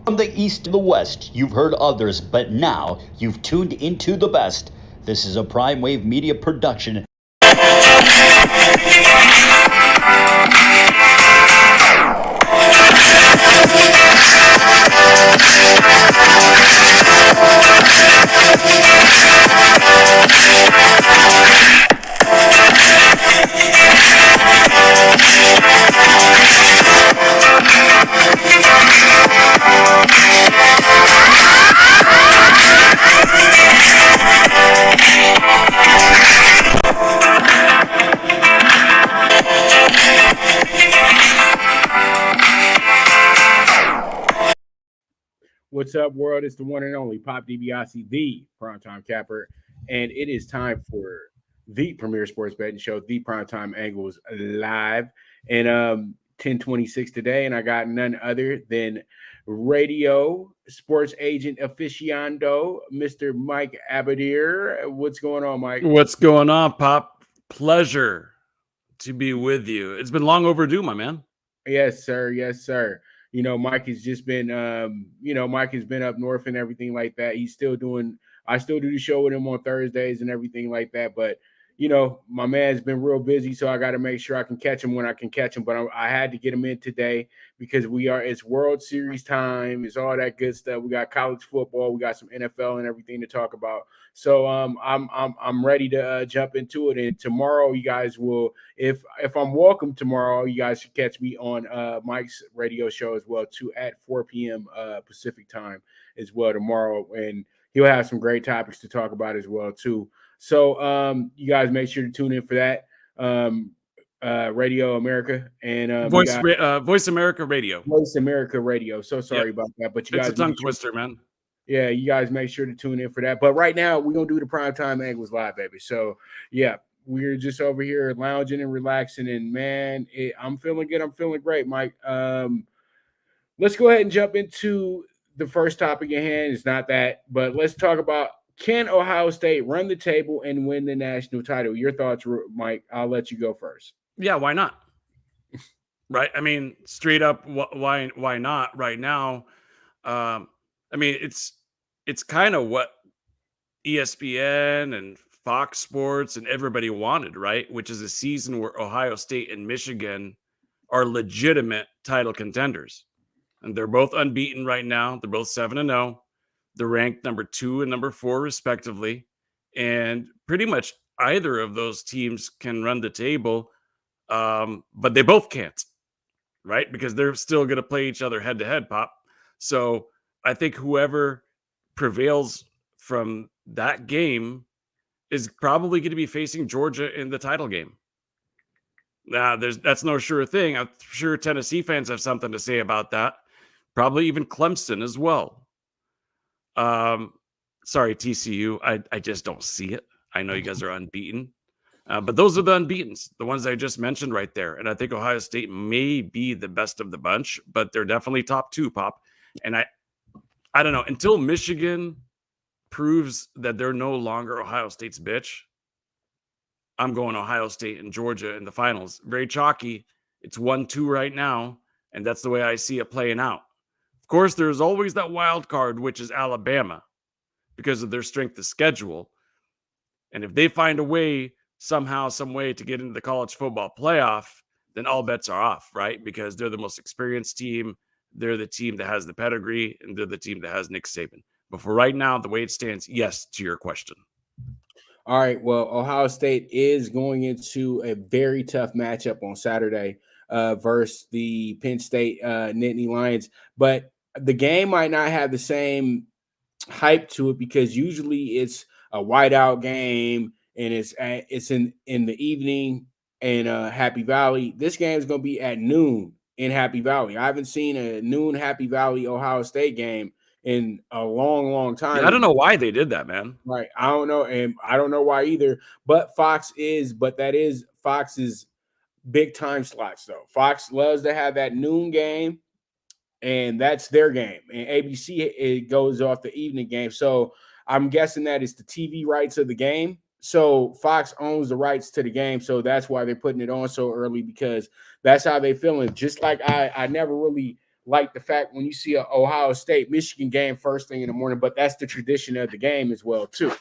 From the east to the west, you've heard others, but now you've tuned into the best. This is a Prime Wave Media production. What's up, world? It's the one and only Pop DiBiase, the Primetime Capper, and it is time for the premier sports betting show, the Primetime Angles live, and 10:26 today, and I got none other than radio sports agent aficionado, Mr. Mike Abadir. What's going on, Mike? What's going on, Pop? Pleasure to be with you. It's been long overdue, my man. Yes, sir. Yes, sir. You know, Mike has just been, Mike has been up north and everything like that. He's still doing, I still do the show with him on Thursdays and everything like that. But, you know, my man's been real busy, so I got to make sure I can catch him when I can catch him. But I had to get him in today because it's World Series time. It's all that good stuff. We got college football. We got some NFL and everything to talk about. So I'm ready to jump into it. And tomorrow, you guys will, if I'm welcome tomorrow, you guys should catch me on Mike's radio show as well too at 4 p.m. Pacific time as well tomorrow, and he'll have some great topics to talk about as well too. So you guys make sure to tune in for that. Radio America and Voice America Radio. Voice America Radio. So sorry about that, but you it's guys a tongue twister, man. Yeah, you guys make sure to tune in for that. But right now, we're going to do the Primetime Angles live, baby. So, yeah, we're just over here lounging and relaxing. And, man, I'm feeling good. I'm feeling great, Mike. Let's go ahead and jump into the first topic at hand. It's not that, but let's talk about, can Ohio State run the table and win the national title? Your thoughts, Mike. I'll let you go first. Yeah, why not? Right? I mean, straight up, why not right now? I mean, it's kind of what ESPN and Fox Sports and everybody wanted, right? Which is a season where Ohio State and Michigan are legitimate title contenders. And they're both unbeaten right now. They're both 7-0. They're ranked number 2 and number 4, respectively. And pretty much either of those teams can run the table, but they both can't, right? Because they're still going to play each other head-to-head, Pop. So I think whoever prevails from that game is probably going to be facing Georgia in the title game. Now, that's no sure thing. I'm sure Tennessee fans have something to say about that. Probably even Clemson as well. Sorry, TCU. I just don't see it. I know you guys are unbeaten. But those are the unbeatens, the ones I just mentioned right there. And I think Ohio State may be the best of the bunch, but they're definitely top 2, Pop. And I don't know, until Michigan proves that they're no longer Ohio State's bitch, I'm going Ohio State and Georgia in the finals. Very chalky. It's 1-2 right now, and that's the way I see it playing out. Of course, there's always that wild card, which is Alabama, because of their strength of schedule. And if they find a way, somehow, some way to get into the college football playoff, then all bets are off, right? Because they're the most experienced team. They're the team that has the pedigree, and they're the team that has Nick Saban. But for right now, the way it stands, yes to your question. All right. Well, Ohio State is going into a very tough matchup on Saturday versus the Penn State Nittany Lions. But the game might not have the same hype to it because usually it's a whiteout game and it's in the evening in Happy Valley. This game is going to be at noon in Happy Valley. I haven't seen a noon Happy Valley Ohio State game in a long, long time. Yeah, I don't know why they did that, man. Right. I don't know. And I don't know why either. But that is Fox's big time slots, though. Fox loves to have that noon game, and that's their game. And ABC, it goes off the evening game. So I'm guessing that it's the TV rights of the game. So Fox owns the rights to the game. So that's why they're putting it on so early, because that's how they feeling. Just like I never really like the fact when you see a Ohio State Michigan game first thing in the morning, but that's the tradition of the game as well too.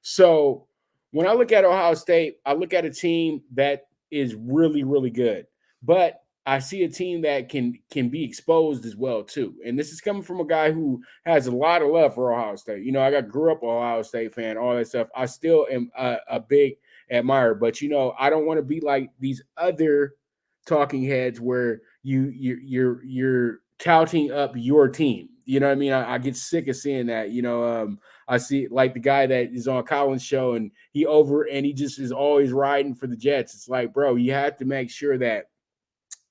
So when I look at Ohio State, I look at a team that is really, really good, but I see a team that can be exposed as well too. And this is coming from a guy who has a lot of love for Ohio State. You know, I grew up Ohio State fan, all that stuff. I still am a big admirer, but you know, I don't want to be like these other talking heads where you're touting up your team. You know what I mean? I get sick of seeing that. You know, I see like the guy that is on Colin's show and he just is always riding for the Jets. It's like, bro, you have to make sure that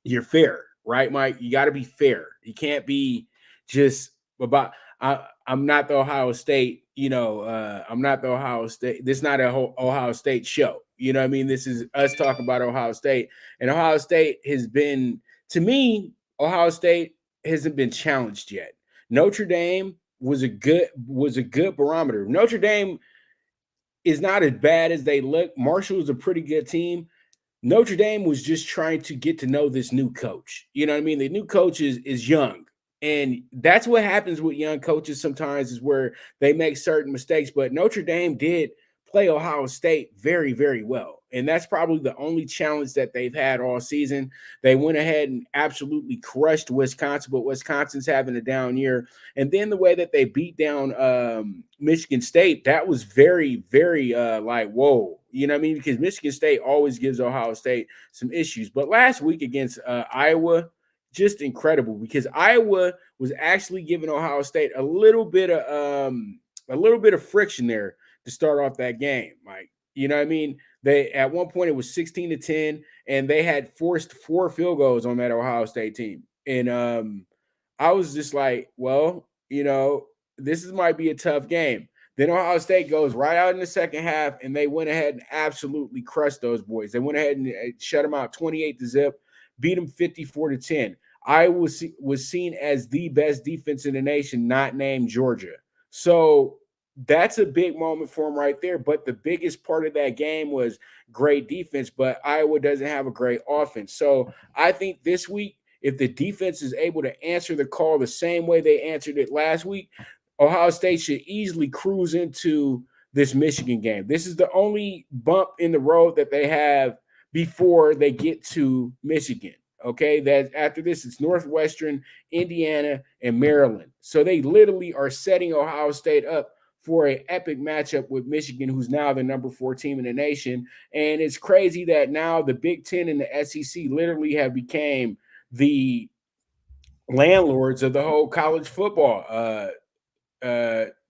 you're fair, right, Mike? You got to be fair. You can't be just about. I'm not the Ohio State. You know, I'm not the Ohio State. This is not a Ohio State show. You know what I mean? This is us talking about Ohio State, and Ohio State has been, to me, Ohio State hasn't been challenged yet. Notre Dame was a good barometer. Notre Dame is not as bad as they look. Marshall is a pretty good team. Notre Dame was just trying to get to know this new coach. You know what I mean? The new coach is young. And that's what happens with young coaches sometimes is where they make certain mistakes. But Notre Dame did play Ohio State very, very well. And that's probably the only challenge that they've had all season. They went ahead and absolutely crushed Wisconsin, but Wisconsin's having a down year. And then the way that they beat down Michigan State, that was very, very like, whoa. You know what I mean? Because Michigan State always gives Ohio State some issues. But last week against Iowa, just incredible because Iowa was actually giving Ohio State a little bit of friction there to start off that game, Mike. You know what I mean? They at one point it was 16-10, and they had forced 4 field goals on that Ohio State team. And I was just like, well, you know, might be a tough game. Then Ohio State goes right out in the second half, and they went ahead and absolutely crushed those boys. They went ahead and shut them out 28-0, beat them 54-10. Iowa was seen as the best defense in the nation, not named Georgia. So that's a big moment for them right there. But the biggest part of that game was great defense, but Iowa doesn't have a great offense. So I think this week, if the defense is able to answer the call the same way they answered it last week, Ohio State should easily cruise into this Michigan game. This is the only bump in the road that they have before they get to Michigan. Okay, that after this, it's Northwestern, Indiana, and Maryland. So they literally are setting Ohio State up for an epic matchup with Michigan, who's now the number 4 team in the nation. And it's crazy that now the Big Ten and the SEC literally have became the landlords of the whole college football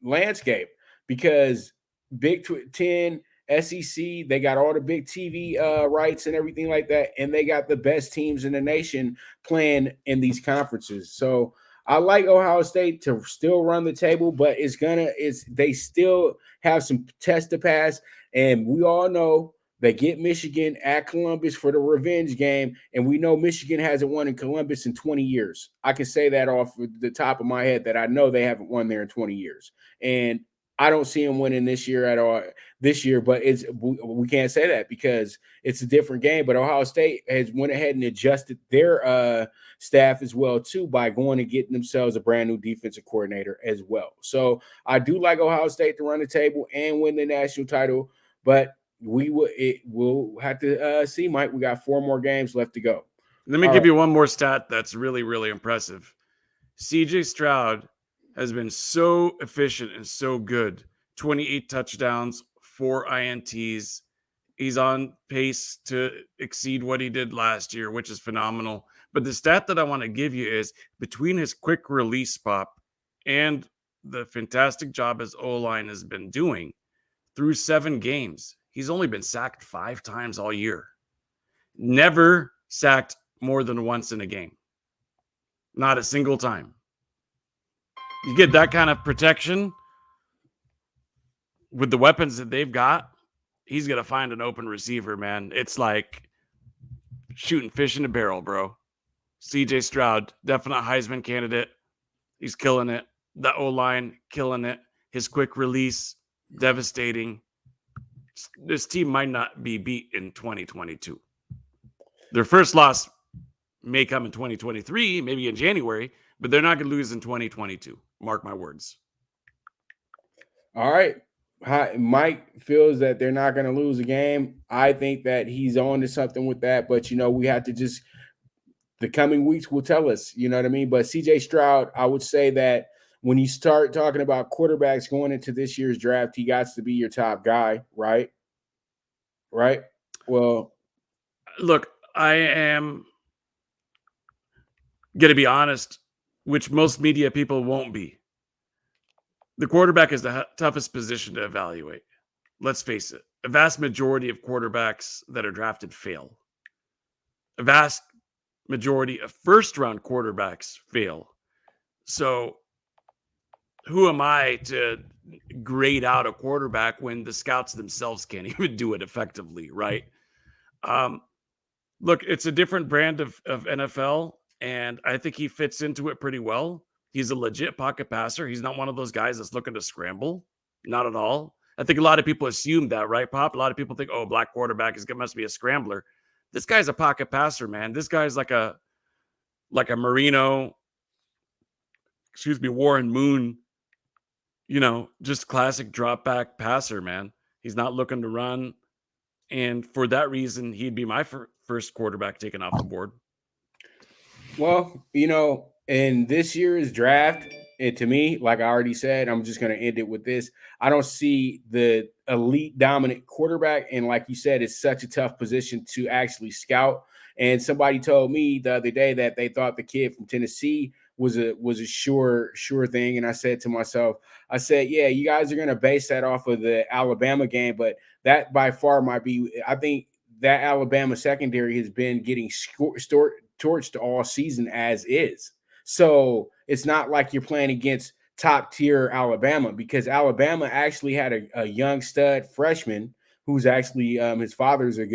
landscape, because Big Ten, SEC, they got all the big TV rights and everything like that, and they got the best teams in the nation playing in these conferences. So I like Ohio State to still run the table, but they still have some tests to pass, and we all know they get Michigan at Columbus for the revenge game, and we know Michigan hasn't won in Columbus in 20 years. I can say that off the top of my head that I know they haven't won there in 20 years. And I don't see them winning this year at all. But we can't say that because it's a different game. But Ohio State has went ahead and adjusted their staff as well too by going and getting themselves a brand new defensive coordinator as well. So I do like Ohio State to run the table and win the national title, but we'll have to see, Mike. We got 4 more games left to go. Let me give you one more stat that's really, really impressive. CJ Stroud has been so efficient and so good. 28 touchdowns, 4 INTs. He's on pace to exceed what he did last year, which is phenomenal. But the stat that I want to give you is between his quick release pop and the fantastic job his O-line has been doing through 7 games, he's only been sacked 5 times all year. Never sacked more than once in a game. Not a single time. You get that kind of protection with the weapons that they've got, he's going to find an open receiver, man. It's like shooting fish in a barrel, bro. CJ Stroud, definite Heisman candidate. He's killing it. The O-line, killing it. His quick release, devastating. This team might not be beat in 2022. Their first loss may come in 2023, maybe in January, but they're not going to lose in 2022. Mark my words. All right. Mike feels that they're not going to lose a game. I think that he's on to something with that, but we have to just the coming weeks will tell us, you know what I mean? But CJ Stroud, I would say that when you start talking about quarterbacks going into this year's draft, he got to be your top guy, right? Right? Well, look, I am going to be honest, which most media people won't be. The quarterback is the toughest position to evaluate. Let's face it. A vast majority of quarterbacks that are drafted fail. A vast majority of first-round quarterbacks fail. So who am I to grade out a quarterback when the scouts themselves can't even do it effectively, right? Look, it's a different brand of NFL, and I think he fits into it pretty well. He's a legit pocket passer. He's not one of those guys that's looking to scramble. Not at all. I think a lot of people assume that, right, Pop? A lot of people think, oh, black quarterback must be a scrambler. This guy's a pocket passer, man. This guy's like a Marino, Warren Moon, just classic drop back passer, man. He's not looking to run. And for that reason, he'd be my first quarterback taken off the board. Well, in this year's draft, to me, like I already said, I'm just going to end it with this. I don't see the elite dominant quarterback. And like you said, it's such a tough position to actually scout. And somebody told me the other day that they thought the kid from Tennessee was a sure thing. And I said to myself, yeah, you guys are going to base that off of the Alabama game, but that by far might be, I think that Alabama secondary has been getting torched all season as is. So it's not like you're playing against top tier Alabama, because Alabama actually had a young stud freshman who's actually his father is a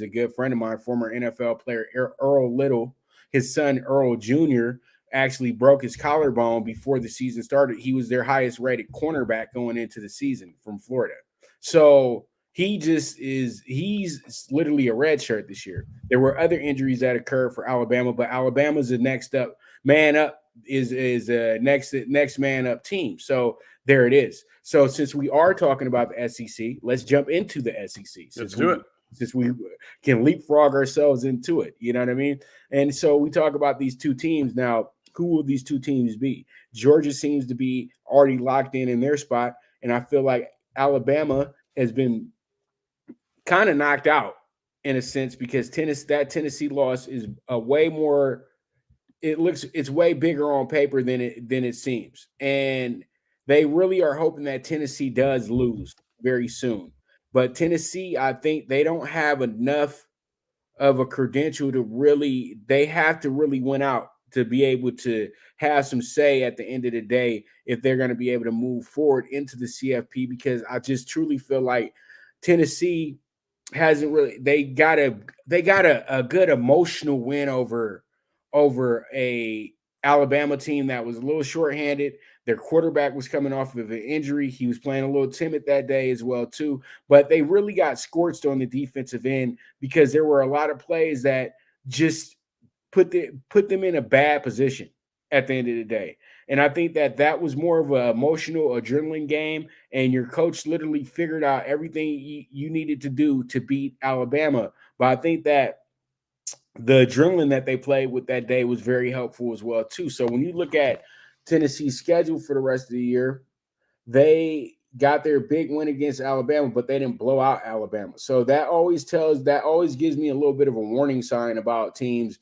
good friend of mine, former NFL player Earl Little. His son Earl Jr. actually broke his collarbone before the season started. He was their highest rated cornerback going into the season from Florida. So he's literally a red shirt this year. There were other injuries that occurred for Alabama, but Alabama's the next up man up is a next man up team. So there it is. So since we are talking about the SEC, let's jump into the SEC. Let's do it. Since we can leapfrog ourselves into it, you know what I mean? And so we talk about these two teams. Now, who will these two teams be? Georgia seems to be already locked in their spot, and I feel like Alabama has been kind of knocked out in a sense, because Tennessee loss is a way more. It's way bigger on paper than it seems, and they really are hoping that Tennessee does lose very soon. But Tennessee, I think they don't have enough of a credential to really. They have to really win out to be able to have some say at the end of the day if they're going to be able to move forward into the CFP, because I just truly feel like Tennessee hasn't really. They got a good emotional win over a Alabama team that was a little shorthanded. Their quarterback was coming off of an injury. He was playing a little timid that day as well too. But they really got scorched on the defensive end, because there were a lot of plays that just put them in a bad position at the end of the day. And I think that was more of an emotional adrenaline game, and your coach literally figured out everything you needed to do to beat Alabama. But I think that the adrenaline that they played with that day was very helpful as well too. So when you look at Tennessee's schedule for the rest of the year, they got their big win against Alabama, but they didn't blow out Alabama. So that always gives me a little bit of a warning sign about teams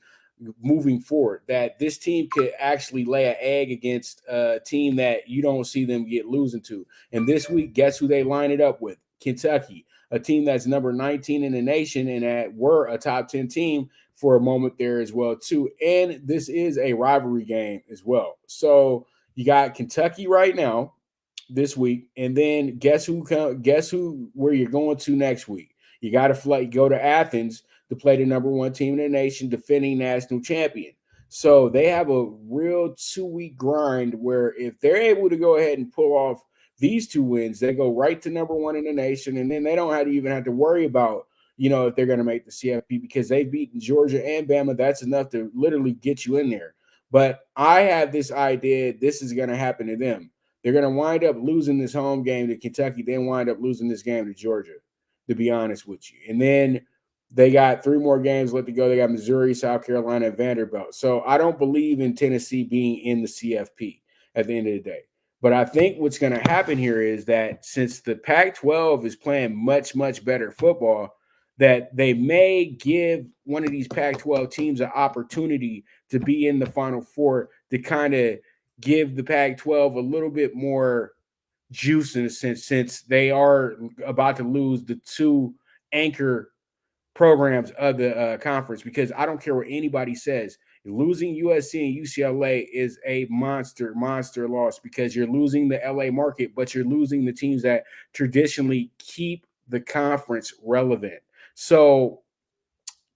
moving forward, that this team could actually lay an egg against a team that you don't see them get losing to. And this week, guess who they line it up with? Kentucky, a team that's number 19 in the nation and were a top 10 team for a moment there as well too. And this is a rivalry game as well. So you got Kentucky right now this week, and then guess who where you're going to next week? You got to go to Athens to play the number one team in the nation, defending national champion. So they have a real 2-week grind where if they're able to go ahead and pull off these 2 wins, they go right to number one in the nation, and then they don't even have to worry about if they're going to make the CFP, because they've beaten Georgia and Bama. That's enough to literally get you in there. But I have this idea this is going to happen to them. They're going to wind up losing this home game to Kentucky, then wind up losing this game to Georgia, to be honest with you. And then they got 3 more games left to go. They got Missouri, South Carolina, and Vanderbilt. So I don't believe in Tennessee being in the CFP at the end of the day. But I think what's going to happen here is that since the Pac-12 is playing much, much better football, that they may give one of these Pac-12 teams an opportunity to be in the Final Four, to kind of give the Pac-12 a little bit more juice in a sense, since they are about to lose the 2 anchor programs of the conference. Because I don't care what anybody says, losing USC and UCLA is a monster loss, because you're losing the LA market, but you're losing the teams that traditionally keep the conference relevant. So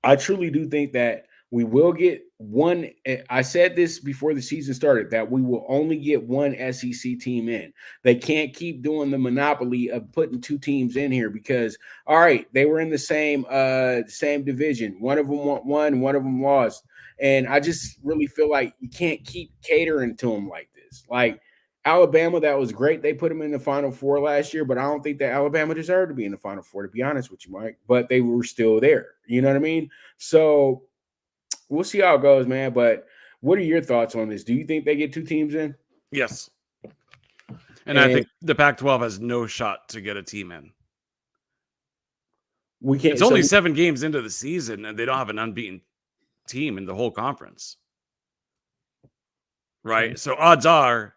I truly do think that we will get one. I said this before the season started, that we will only get one SEC team in. They can't keep doing the monopoly of putting 2 teams in here, because, all right, they were in the same division. One of them won, one of them lost. And I just really feel like you can't keep catering to them like this. Like Alabama, that was great. They put them in the Final Four last year, but I don't think that Alabama deserved to be in the Final Four, to be honest with you, Mike. But they were still there. You know what I mean? So we'll see how it goes, man. But what are your thoughts on this? Do you think they get 2 teams in? Yes. And I think the Pac-12 has no shot to get a team in. We can't. It's only 7 games into the season, and they don't have an unbeaten team in the whole conference. Right? Okay. So odds are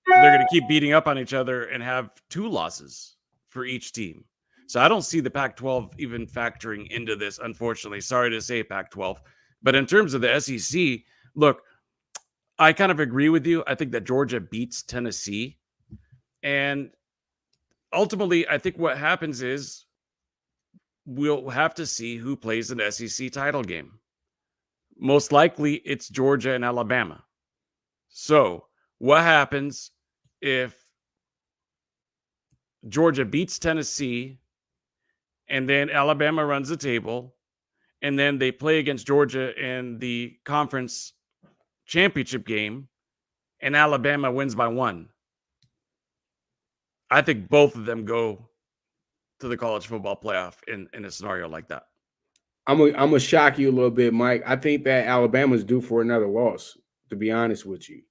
they're going to keep beating up on each other and have 2 losses for each team. So I don't see the Pac-12 even factoring into this, unfortunately. Sorry to say, Pac-12. But in terms of the SEC, look, I kind of agree with you. I think that Georgia beats Tennessee. And ultimately, I think what happens is we'll have to see who plays in the SEC title game. Most likely, it's Georgia and Alabama. So what happens if Georgia beats Tennessee and then Alabama runs the table, and then they play against Georgia in the conference championship game, and Alabama wins by 1? I think both of them go to the college football playoff in a scenario like that. I'm gonna shock you a little bit, Mike. I think that Alabama's due for another loss, to be honest with you,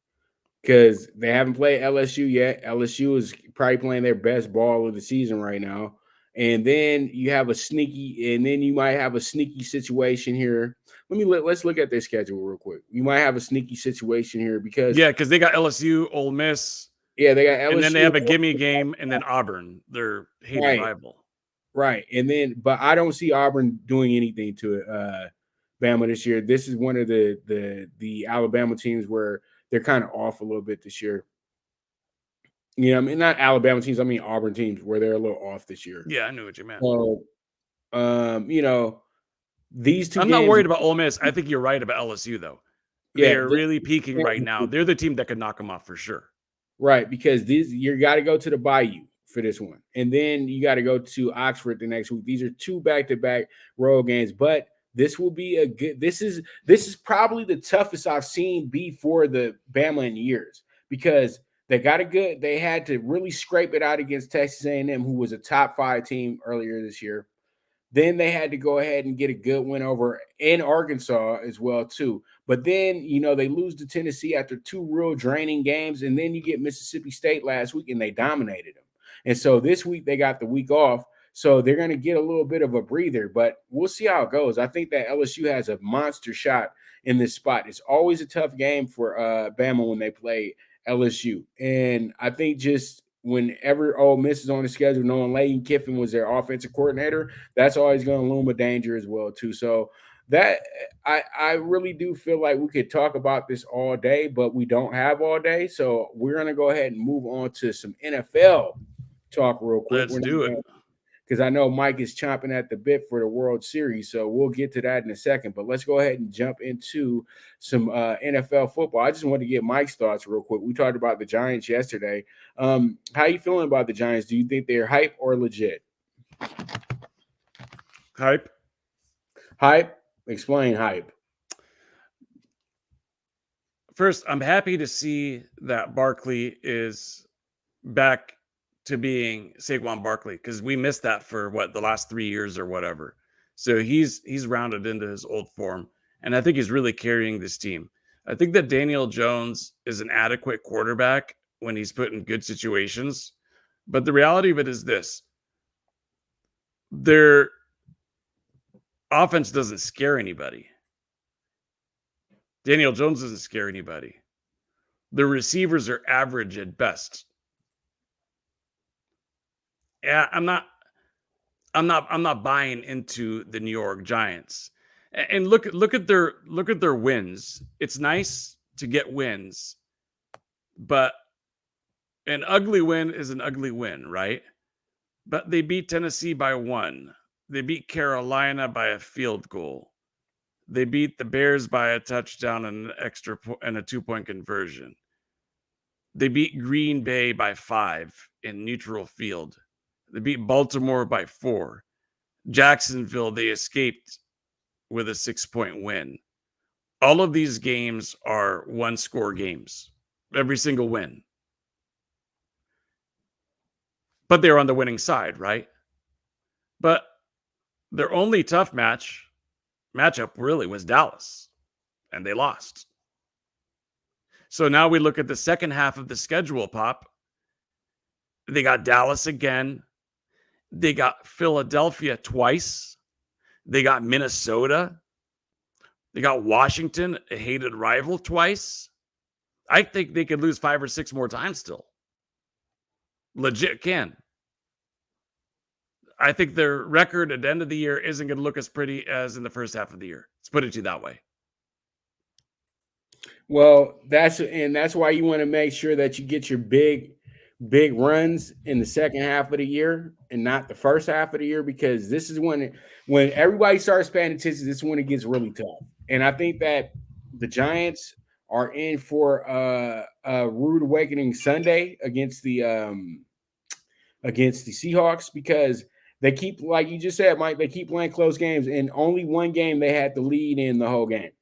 because they haven't played LSU yet. LSU is probably playing their best ball of the season right now. And then you have you might have a sneaky situation here. Let's look at their schedule real quick. You might have a sneaky situation here because they got LSU, Ole Miss. Yeah, they got LSU, and then they have a gimme game, and then Auburn, their hated rival. Right, and then but I don't see Auburn doing anything to Bama this year. This is one of the Alabama teams where they're kind of off a little bit this year. You know, I mean, not Alabama teams, I mean Auburn teams where they're a little off this year. Yeah, I knew what you meant. So, these 2 I'm games, not worried about Ole Miss. I think you're right about LSU, though. They're really peaking right now. They're the team that could knock them off for sure. Right, because you got to go to the Bayou for this one, and then you got to go to Oxford the next week. These are 2 back-to-back road games, but this will be a good. This is probably the toughest I've seen for the Bama in years, because they had to really scrape it out against Texas A&M, who was a top 5 team earlier this year. Then they had to go ahead and get a good win over in Arkansas as well, too. But then, they lose to Tennessee after 2 real draining games. And then you get Mississippi State last week, and they dominated them. And so this week they got the week off. So they're going to get a little bit of a breather. But we'll see how it goes. I think that LSU has a monster shot in this spot. It's always a tough game for Bama when they play LSU. And I think just whenever Ole Miss is on the schedule, knowing Lane Kiffin was their offensive coordinator, that's always going to loom a danger as well, too. So that I really do feel like we could talk about this all day, but we don't have all day. So we're going to go ahead and move on to some NFL talk real quick. Let's do it. Because I know Mike is chomping at the bit for the World Series, so we'll get to that in a second. But let's go ahead and jump into some NFL football. I just wanted to get Mike's thoughts real quick. We talked about the Giants yesterday. How you feeling about the Giants? Do you think they're hype or legit? Hype. Hype. Explain hype. First, I'm happy to see that Barkley is back to being Saquon Barkley, because we missed that for the last 3 years or whatever. So he's rounded into his old form, and I think he's really carrying this team. I think that Daniel Jones is an adequate quarterback when he's put in good situations, but the reality of it is this: their offense doesn't scare anybody. Daniel Jones doesn't scare anybody. The receivers are average at best. Yeah, I'm not buying into the New York Giants. And look at their wins. It's nice to get wins, but an ugly win is an ugly win, right? But they beat Tennessee by 1. They beat Carolina by a field goal. They beat the Bears by a touchdown and an extra and a 2-point conversion. They beat Green Bay by 5 in neutral field. They beat Baltimore by 4. Jacksonville, they escaped with a 6-point win. All of these games are 1-score games. Every single win. But they're on the winning side, right? But their only tough matchup really was Dallas, and they lost. So now we look at the second half of the schedule, Pop. They got Dallas again. They got Philadelphia twice. They got Minnesota. They got Washington, a hated rival, twice. I think they could lose 5 or 6 more times still. Legit can. I think their record at the end of the year isn't going to look as pretty as in the first half of the year. Let's put it to you that way. Well, that's why you want to make sure that you get your big runs in the second half of the year and not the first half of the year, because this is when everybody starts paying attention. This is when it gets really tough. And I think that the Giants are in for a rude awakening Sunday against the Seahawks, because they keep, like you just said, Mike, they keep playing close games, and only one game they had the lead in the whole game.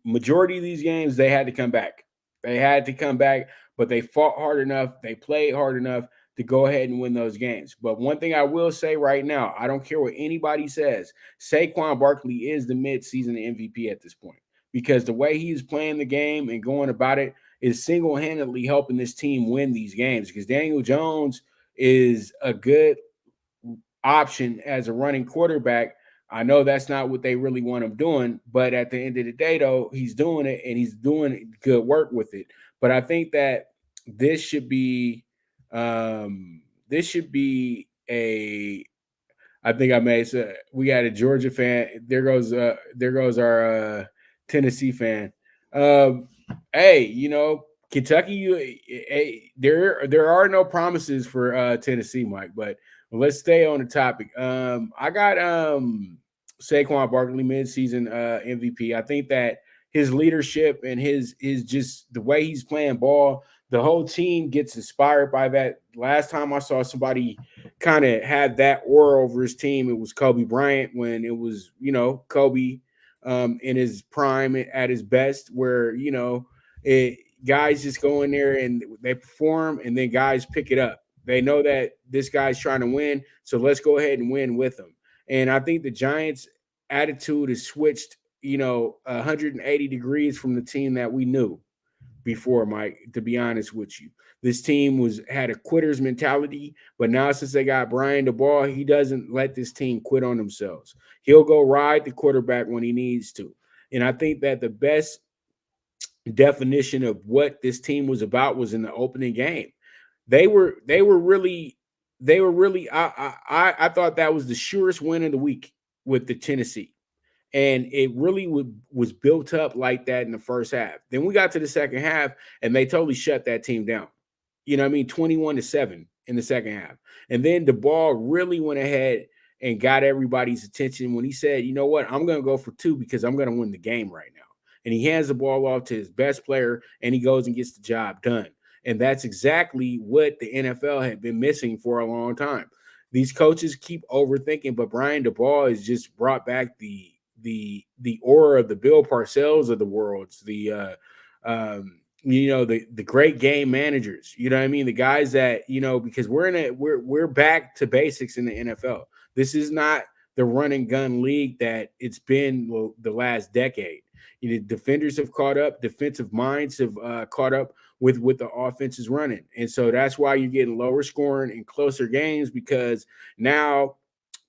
Majority of these games, they had to come back. But they fought hard enough. They played hard enough to go ahead and win those games. But one thing I will say right now, I don't care what anybody says, Saquon Barkley is the midseason MVP at this point, because the way he's playing the game and going about it is single-handedly helping this team win these games, because Daniel Jones is a good option as a running quarterback. I know that's not what they really want him doing, but at the end of the day, though, he's doing it, and he's doing good work with it. But I think that this should be I think I made so we got a Georgia fan. There goes our Tennessee fan. Hey, Kentucky, there are no promises for Tennessee, Mike, but let's stay on the topic. I got Saquon Barkley midseason MVP. I think that his leadership and his just the way he's playing ball, the whole team gets inspired by that. Last time I saw somebody kind of had that aura over his team, it was Kobe Bryant, when it was, Kobe in his prime at his best, where, guys just go in there and they perform, and then guys pick it up. They know that this guy's trying to win, so let's go ahead and win with him. And I think the Giants' attitude has switched, 180 degrees from the team that we knew before, Mike, to be honest with you. This team had a quitter's mentality, but now since they got Brian DeBall, he doesn't let this team quit on themselves. He'll go ride the quarterback when he needs to. And I think that the best definition of what this team was about was in the opening game. They were really I thought that was the surest win of the week with the Tennessee. And it really was built up like that in the first half. Then we got to the second half, and they totally shut that team down. 21-7 in the second half. And then the ball really went ahead and got everybody's attention when he said, you know what, I'm going to go for 2 because I'm going to win the game right now. And he hands the ball off to his best player, and he goes and gets the job done. And that's exactly what the NFL had been missing for a long time. these coaches keep overthinking, but Brian DeBall has just brought back the aura of the Bill Parcells of the worlds, the great game managers. You know what I mean? The guys that, because we're back to basics in the NFL. This is not the run and gun league that it's been the last decade. Defenders have caught up, defensive minds have caught up with the offense is running. And so that's why you're getting lower scoring and closer games, because now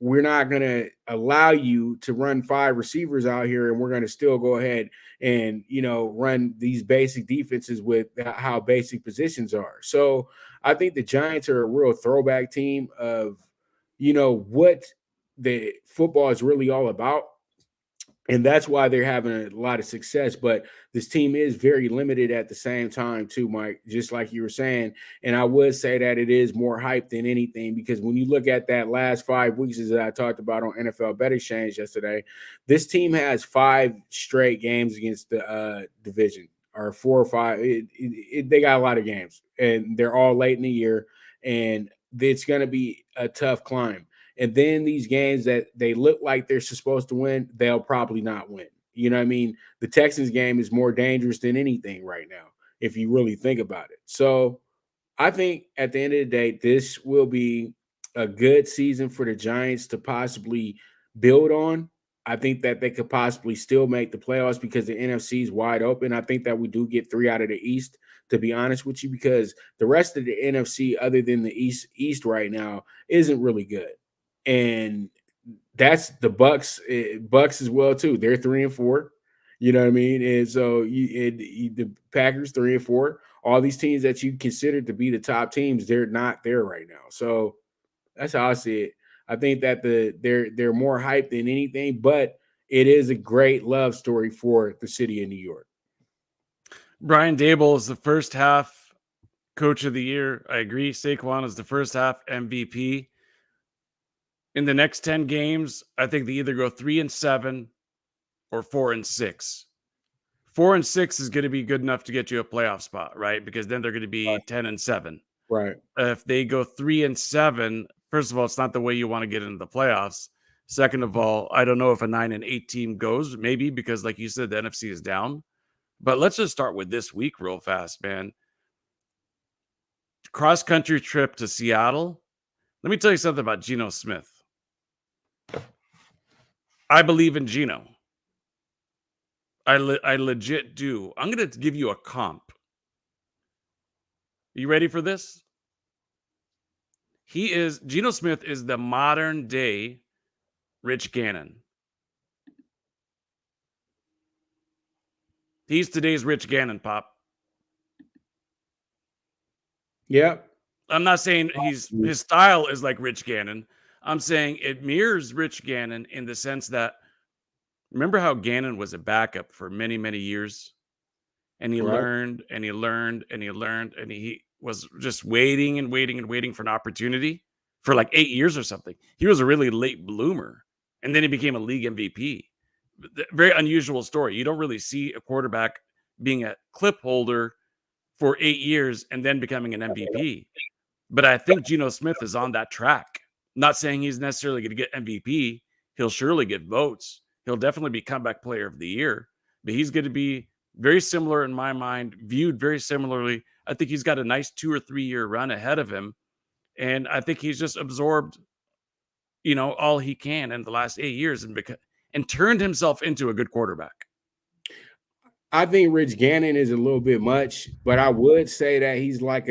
we're not going to allow you to run 5 receivers out here, and we're going to still go ahead and, run these basic defenses with how basic positions are. So I think the Giants are a real throwback team of, what the football is really all about. And that's why they're having a lot of success. But this team is very limited at the same time, too, Mike, just like you were saying. And I would say that it is more hype than anything, because when you look at that last 5 weeks that I talked about on NFL Bet Exchange yesterday, this team has 5 straight games against the division, or 4 or 5. They got a lot of games, and they're all late in the year. And it's going to be a tough climb. And then these games that they look like they're supposed to win, they'll probably not win. You know what I mean? The Texans game is more dangerous than anything right now, if you really think about it. So I think at the end of the day, this will be a good season for the Giants to possibly build on. I think that they could possibly still make the playoffs, because the NFC is wide open. I think that we do get 3 out of the East, to be honest with you, because the rest of the NFC, other than the East right now, isn't really good. And that's the Bucks. Bucks as well too. They're 3-4. You know what I mean? And so the Packers 3-4. All these teams that you consider to be the top teams, they're not there right now. So that's how I see it. I think that they're more hyped than anything, but it is a great love story for the city of New York. Brian Daboll is the first half coach of the year. I agree. Saquon is the first half MVP. In the next 10 games, I think they either go 3-7 or 4-6. 4-6 is going to be good enough to get you a playoff spot, right? Because then they're going to be 10-7. Right. If they go 3-7, first of all, it's not the way you want to get into the playoffs. Second of all, I don't know if a 9-8 team goes, maybe, because like you said, the NFC is down. But let's just start with this week real fast, man. Cross-country trip to Seattle. Let me tell you something about Geno Smith. I believe in Geno. I legit do. I'm going to give you a comp. You ready for this? Geno Smith is the modern day Rich Gannon. He's today's Rich Gannon, Pop. Yep. I'm not saying his style is like Rich Gannon. I'm saying it mirrors Rich Gannon in the sense that, remember how Gannon was a backup for many, many years? And he learned and he learned and he learned, and he was just waiting and waiting and waiting for an opportunity for like 8 years or something. He was a really late bloomer, and then he became a league MVP. Very unusual story. You don't really see a quarterback being a clip holder for 8 years and then becoming an MVP. But I think Geno Smith is on that track. Not saying he's necessarily going to get MVP. He'll surely get votes. He'll definitely be comeback player of the year. But he's going to be very similar in my mind, viewed very similarly. I think he's got a nice 2 or 3 year run ahead of him. And I think he's just absorbed, all he can in the last 8 years and turned himself into a good quarterback. I think Rich Gannon is a little bit much, but I would say that he's like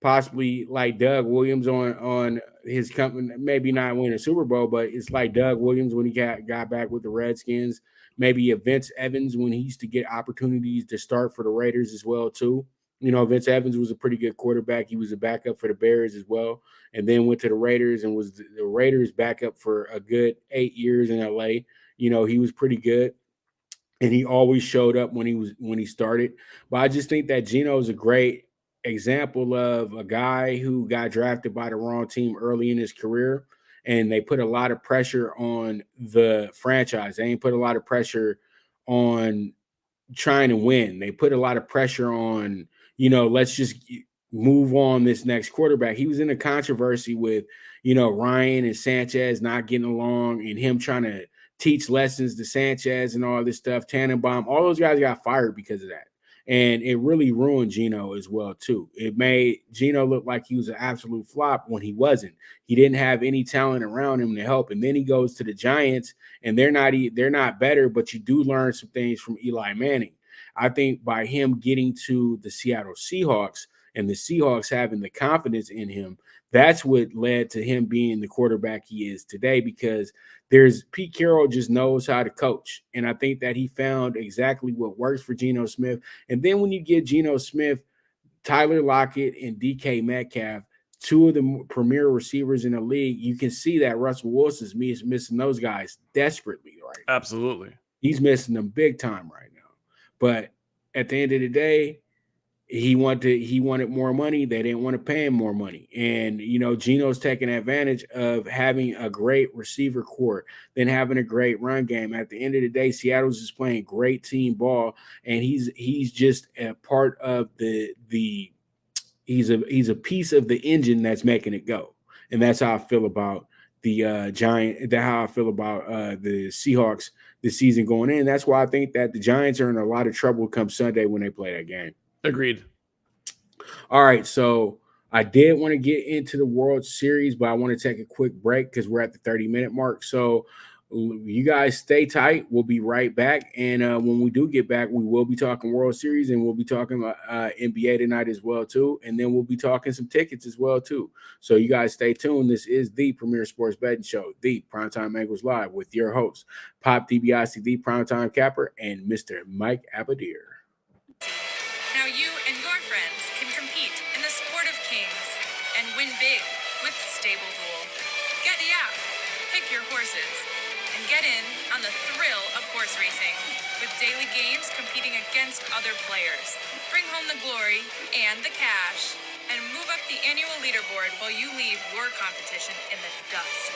possibly like Doug Williams on his company, maybe not win a Super Bowl, but it's like Doug Williams when he got back with the Redskins, maybe a Vince Evans when he used to get opportunities to start for the Raiders as well too. Vince Evans was a pretty good quarterback. He was a backup for the Bears as well, and then went to the Raiders and was the Raiders backup for a good 8 years in LA. He was pretty good. And he always showed up when he started. But I just think that Geno is a great example of a guy who got drafted by the wrong team early in his career, and they put a lot of pressure on the franchise. They ain't put a lot of pressure on trying to win. They put a lot of pressure on, let's just move on this next quarterback. He was in a controversy with, Ryan and Sanchez not getting along and him trying to teach lessons to Sanchez and all this stuff. Tannenbaum, all those guys got fired because of that. And it really ruined Geno as well, too. It made Geno look like he was an absolute flop when he wasn't. He didn't have any talent around him to help. And then he goes to the Giants, and they're not better, but you do learn some things from Eli Manning. I think by him getting to the Seattle Seahawks and the Seahawks having the confidence in him, that's what led to him being the quarterback he is today, because Pete Carroll just knows how to coach. And I think that he found exactly what works for Geno Smith. And then when you get Geno Smith, Tyler Lockett, and DK Metcalf, two of the premier receivers in the league, you can see that Russell Wilson's missing those guys desperately right now. Absolutely. He's missing them big time right now. But at the end of the day, he wanted more money. They didn't want to pay him more money. And, Geno's taking advantage of having a great receiver core, then having a great run game. At the end of the day, Seattle's just playing great team ball, and he's just a part of he's a piece of the engine that's making it go. And that's how I feel about the how I feel about the Seahawks this season going in. That's why I think that the Giants are in a lot of trouble come Sunday when they play that game. Agreed. All right, so I did want to get into the World Series, but I want to take a quick break because we're at the 30-minute mark. So you guys stay tight. We'll be right back. And when we do get back, we will be talking World Series, and we'll be talking NBA tonight as well, too. And then we'll be talking some tickets as well, too. So you guys stay tuned. This is the Premier Sports Betting Show, the PrimeTime Angles Live, with your hosts, Pop DiBiase, the PrimeTime Capper, and Mr. Mike Abadir. Now you and your friends can compete in the sport of kings and win big with Stable Duel. Get the app, pick your horses, and get in on the thrill of horse racing with daily games competing against other players. Bring home the glory and the cash, and move up the annual leaderboard while you leave your competition in the dust.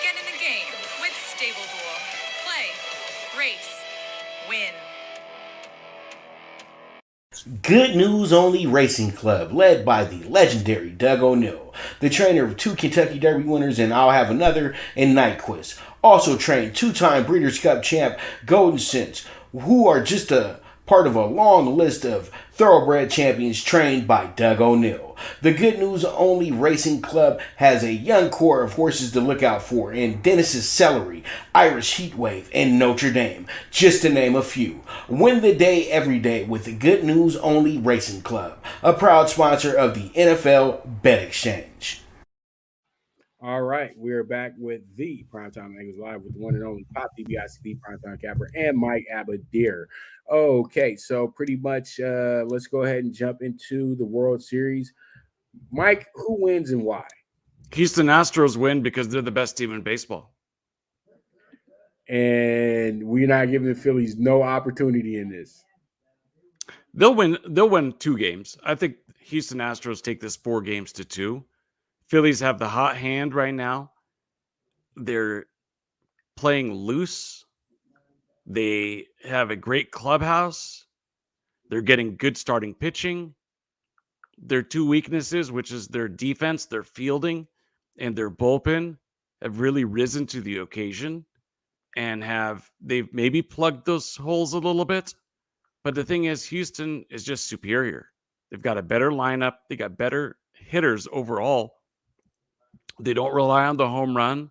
Get in the game with Stable Duel. Play, race, win. Good News Only Racing Club, led by the legendary Doug O'Neill, the trainer of 2 Kentucky Derby winners and I'll Have Another and Nyquist. Also trained 2-time Breeders' Cup champ Golden Sense, who are just a part of a long list of thoroughbred champions trained by Doug O'Neill. The Good News Only Racing Club has a young core of horses to look out for in Dennis's Celery, Irish Heatwave, and Notre Dame, just to name a few. Win the day every day with the Good News Only Racing Club, a proud sponsor of the NFL Bet Exchange. All right, we're back with the PrimeTime Angles Live with the one and only Pop DiBiase, the PrimeTime Capper, and Mike Abadir. Okay, so pretty much let's go ahead and jump into the World Series. Mike, who wins and why? Houston Astros win because they're the best team in baseball. And we're not giving the Phillies no opportunity in this. They'll win 2 games. I think Houston Astros take this 4-2. Phillies have the hot hand right now. They're playing loose. They have a great clubhouse. They're getting good starting pitching. Their 2 weaknesses, which is their defense, their fielding, and their bullpen, have really risen to the occasion, and they've maybe plugged those holes a little bit. But the thing is, Houston is just superior. They've got a better lineup. They got better hitters overall. They don't rely on the home run.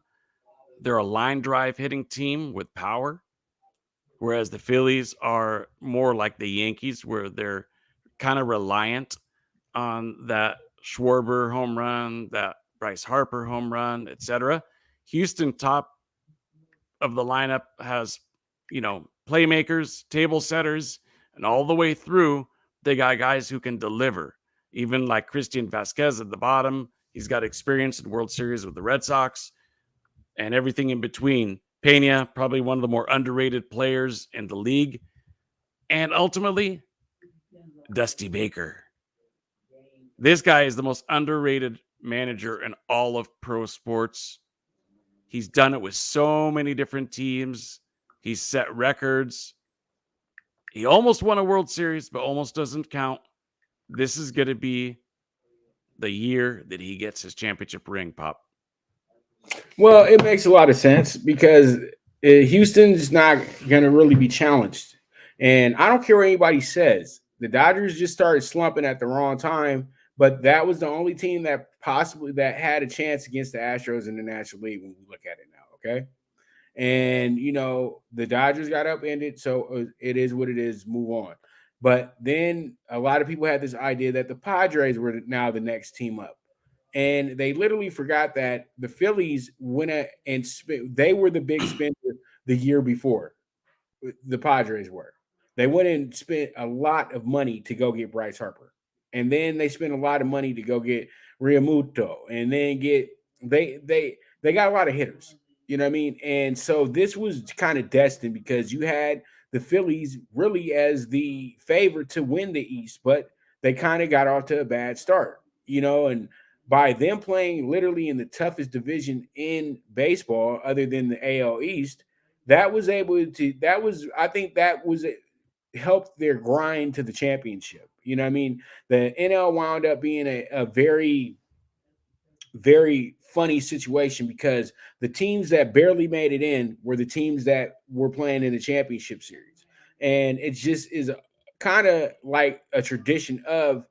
They're a line drive hitting team with power, whereas the Phillies are more like the Yankees, where they're kind of reliant on that Schwarber home run, that Bryce Harper home run, etc. Houston, top of the lineup, has, playmakers, table setters, and all the way through, they got guys who can deliver. Even like Christian Vasquez at the bottom, he's got experience in World Series with the Red Sox, and everything in between. Pena, probably one of the more underrated players in the league. And ultimately, Dusty Baker. This guy is the most underrated manager in all of pro sports. He's done it with so many different teams. He's set records. He almost won a World Series, but almost doesn't count. This is going to be the year that he gets his championship ring, Pop. Well, it makes a lot of sense because Houston's not going to really be challenged. And I don't care what anybody says. The Dodgers just started slumping at the wrong time, but that was the only team that possibly that had a chance against the Astros in the National League when we look at it now, okay? And the Dodgers got upended, so it is what it is. Move on. But then a lot of people had this idea that the Padres were now the next team up, and they literally forgot that the Phillies went and they were the big spender the year before. The Padres were. They went and spent a lot of money to go get Bryce Harper, and then they spent a lot of money to go get Realmuto, and then they got a lot of hitters. You know what I mean? And so this was kind of destined because you had the Phillies really as the favorite to win the East, but they kind of got off to a bad start, and by them playing literally in the toughest division in baseball, other than the AL East, I think that was helped their grind to the championship. You know what I mean? The NL wound up being a very, very funny situation because the teams that barely made it in were the teams that were playing in the championship series. And it just is kind of like a tradition of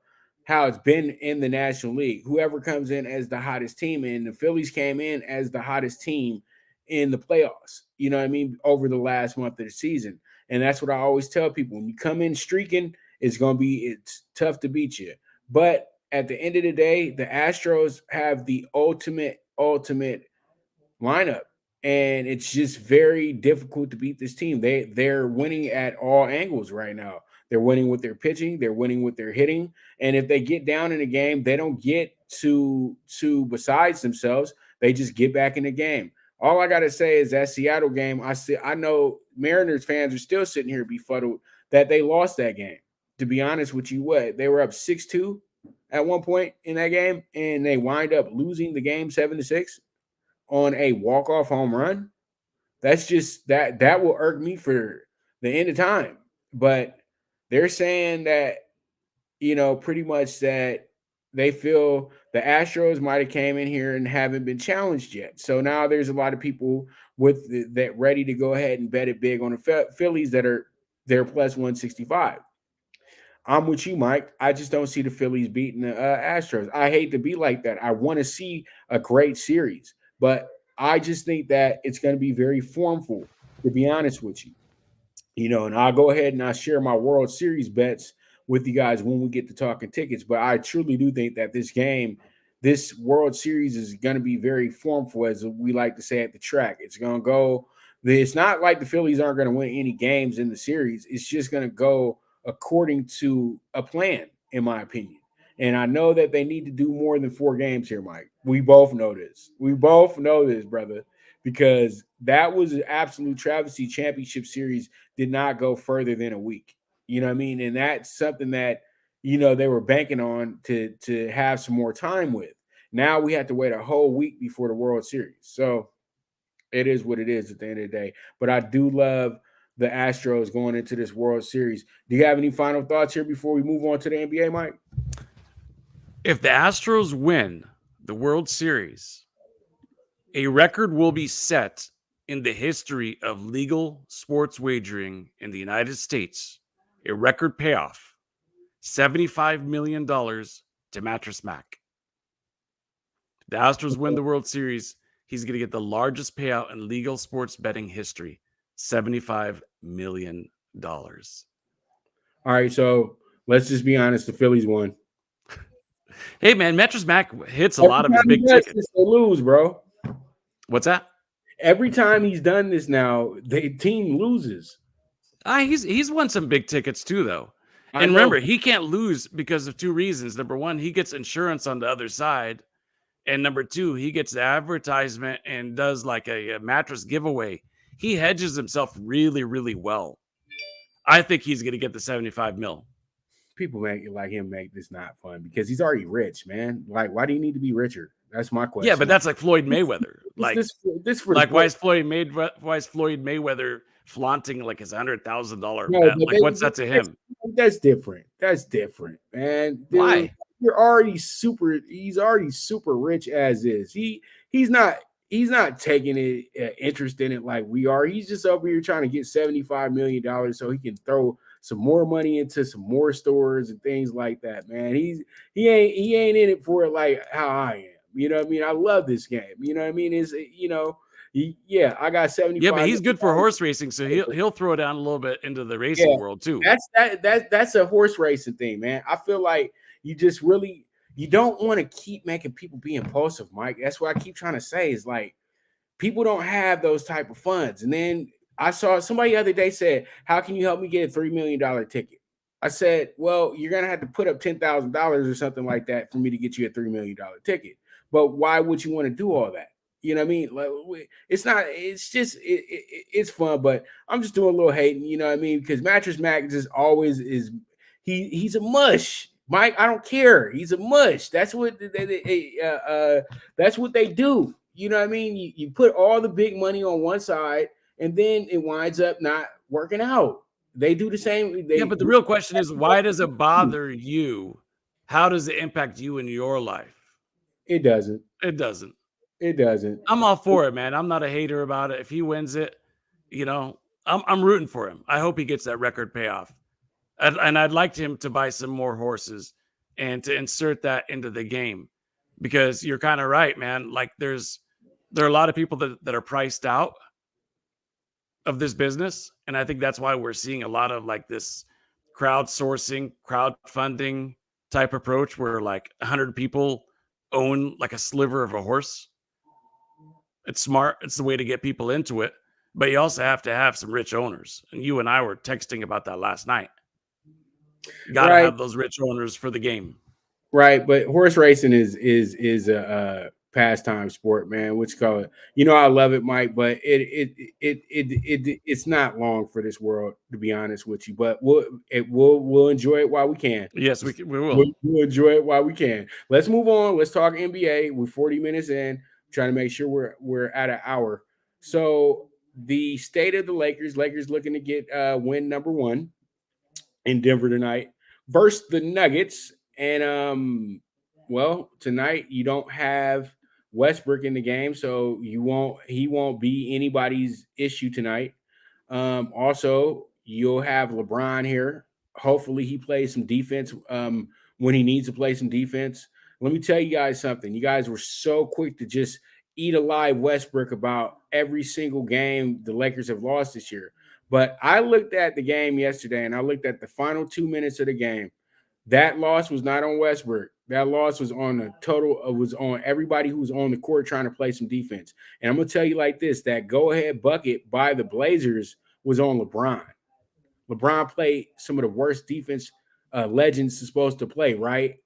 how it's been in the National League. Whoever comes in as the hottest team, and the Phillies came in as the hottest team in the playoffs, you know what I mean, over the last month of the season. And that's what I always tell people. When you come in streaking, it's tough to beat you. But at the end of the day, the Astros have the ultimate lineup, and it's just very difficult to beat this team. They're winning at all angles right now. They're winning with their pitching, they're winning with their hitting, and if they get down in a game, they don't get to besides themselves. They just get back in the game. All I gotta say is that Seattle game, I know Mariners fans are still sitting here befuddled that they lost that game. To be honest with you, they were up 6-2 at one point in that game, and they wind up losing the game 7-6 on a walk-off home run. That's just that will irk me for the end of time. But they're saying that, pretty much that they feel the Astros might have came in here and haven't been challenged yet. So now there's a lot of people that ready to go ahead and bet it big on the Phillies that are they're plus 165. I'm with you, Mike. I just don't see the Phillies beating the Astros. I hate to be like that. I want to see a great series, but I just think that it's going to be very formful, to be honest with you. And I'll go ahead and I'll share my World Series bets with you guys when we get to talking tickets. But I truly do think that this World Series is going to be very formful, as we like to say at the track. It's going to go. It's not like the Phillies aren't going to win any games in the series. It's just going to go according to a plan, in my opinion. And I know that they need to do more than 4 games here, Mike. We both know this. We both know this, brother, because that was an absolute travesty. Championship series did not go further than a week. You know what I mean? And that's something that, they were banking on to have some more time with. Now we have to wait a whole week before the World Series. So it is what it is at the end of the day. But I do love the Astros going into this World Series. Do you have any final thoughts here before we move on to the NBA, Mike? If the Astros win the World Series, a record will be set in the history of legal sports wagering in the United States. A record payoff, $75 million to Mattress Mac. If the Astros win the World Series, he's going to get the largest payout in legal sports betting history, $75 million. All right, so let's just be honest. The Phillies won. Hey, man, Mattress Mac hits a lot of his big tickets. They lose, bro. What's that? Every time he's done this now, the team loses. He's won some big tickets too, though. And remember, he can't lose because of 2 reasons. Number 1, he gets insurance on the other side. And number 2, he gets the advertisement and does like a mattress giveaway. He hedges himself really, really well. I think he's going to get the 75 mil. People make this not fun because he's already rich, man. Like, why do you need to be richer? That's my question. Yeah, but that's like Floyd Mayweather. Why is Floyd Mayweather flaunting like his $100,000 bet? Like, what's that to him? That's different. That's different, man. Dude, why? you're already super. He's already super rich as is. He's not. He's not taking it interest in it like we are. He's just over here trying to get $75 million so he can throw some more money into some more stores and things like that. Man, he ain't in it for it like how I am. You know what I mean? I love this game. You know what I mean? Yeah, I got 75. Yeah, but he's good for horse racing, so he'll throw down a little bit into the racing world too. That's a horse racing thing, man. I feel like you don't want to keep making people be impulsive, Mike. That's what I keep trying to say is like people don't have those type of funds. And then I saw somebody the other day said, "How can you help me get a $3 million ticket?" I said, "Well, you're gonna have to put up $10,000 or something like that for me to get you a $3 million ticket." But why would you want to do all that? You know what I mean? Like, it's not. It's just it's fun, but I'm just doing a little hating. You know what I mean? Because Mattress Mac just always is. He's a mush, Mike. I don't care. He's a mush. That's what that's what they do. You know what I mean? You put all the big money on one side, and then it winds up not working out. They do the same. Yeah, but the real question is, why does it bother you? How does it impact you in your life? It doesn't. It doesn't. It doesn't. I'm all for it, man. I'm not a hater about it. If he wins it, I'm rooting for him. I hope he gets that record payoff. And I'd like him to buy some more horses and to insert that into the game, because you're kind of right, man. Like there are a lot of people that are priced out of this business. And I think that's why we're seeing a lot of like this crowdsourcing, crowdfunding type approach where like 100 people own like a sliver of a horse. It's smart. It's the way to get people into it. But you also have to have some rich owners. And you and I were texting about that last night. You got to have those rich owners for the game. Right. But horse racing is a pastime sport, man. What you call it? You know, I love it, Mike, but it's not long for this world, to be honest with you. But we'll enjoy it while we can. Yes, we will. We'll enjoy it while we can. Let's move on. Let's talk NBA. We're 40 minutes in. Trying to make sure we're at an hour. So the state of the Lakers looking to get win number 1 in Denver tonight versus the Nuggets. And well, tonight you don't have Westbrook in the game, so he won't be anybody's issue tonight. Also, you'll have LeBron here. Hopefully he plays some defense when he needs to play some defense. Let me tell you guys something. You guys were so quick to just eat alive Westbrook about every single game the Lakers have lost this year. But I looked at the game yesterday, and I looked at the final 2 minutes of the game. That loss was not on Westbrook. That loss was on the total. It was on everybody who was on the court trying to play some defense. And I'm going to tell you like this, that go-ahead bucket by the Blazers was on LeBron. LeBron played some of the worst defense legends are supposed to play, right?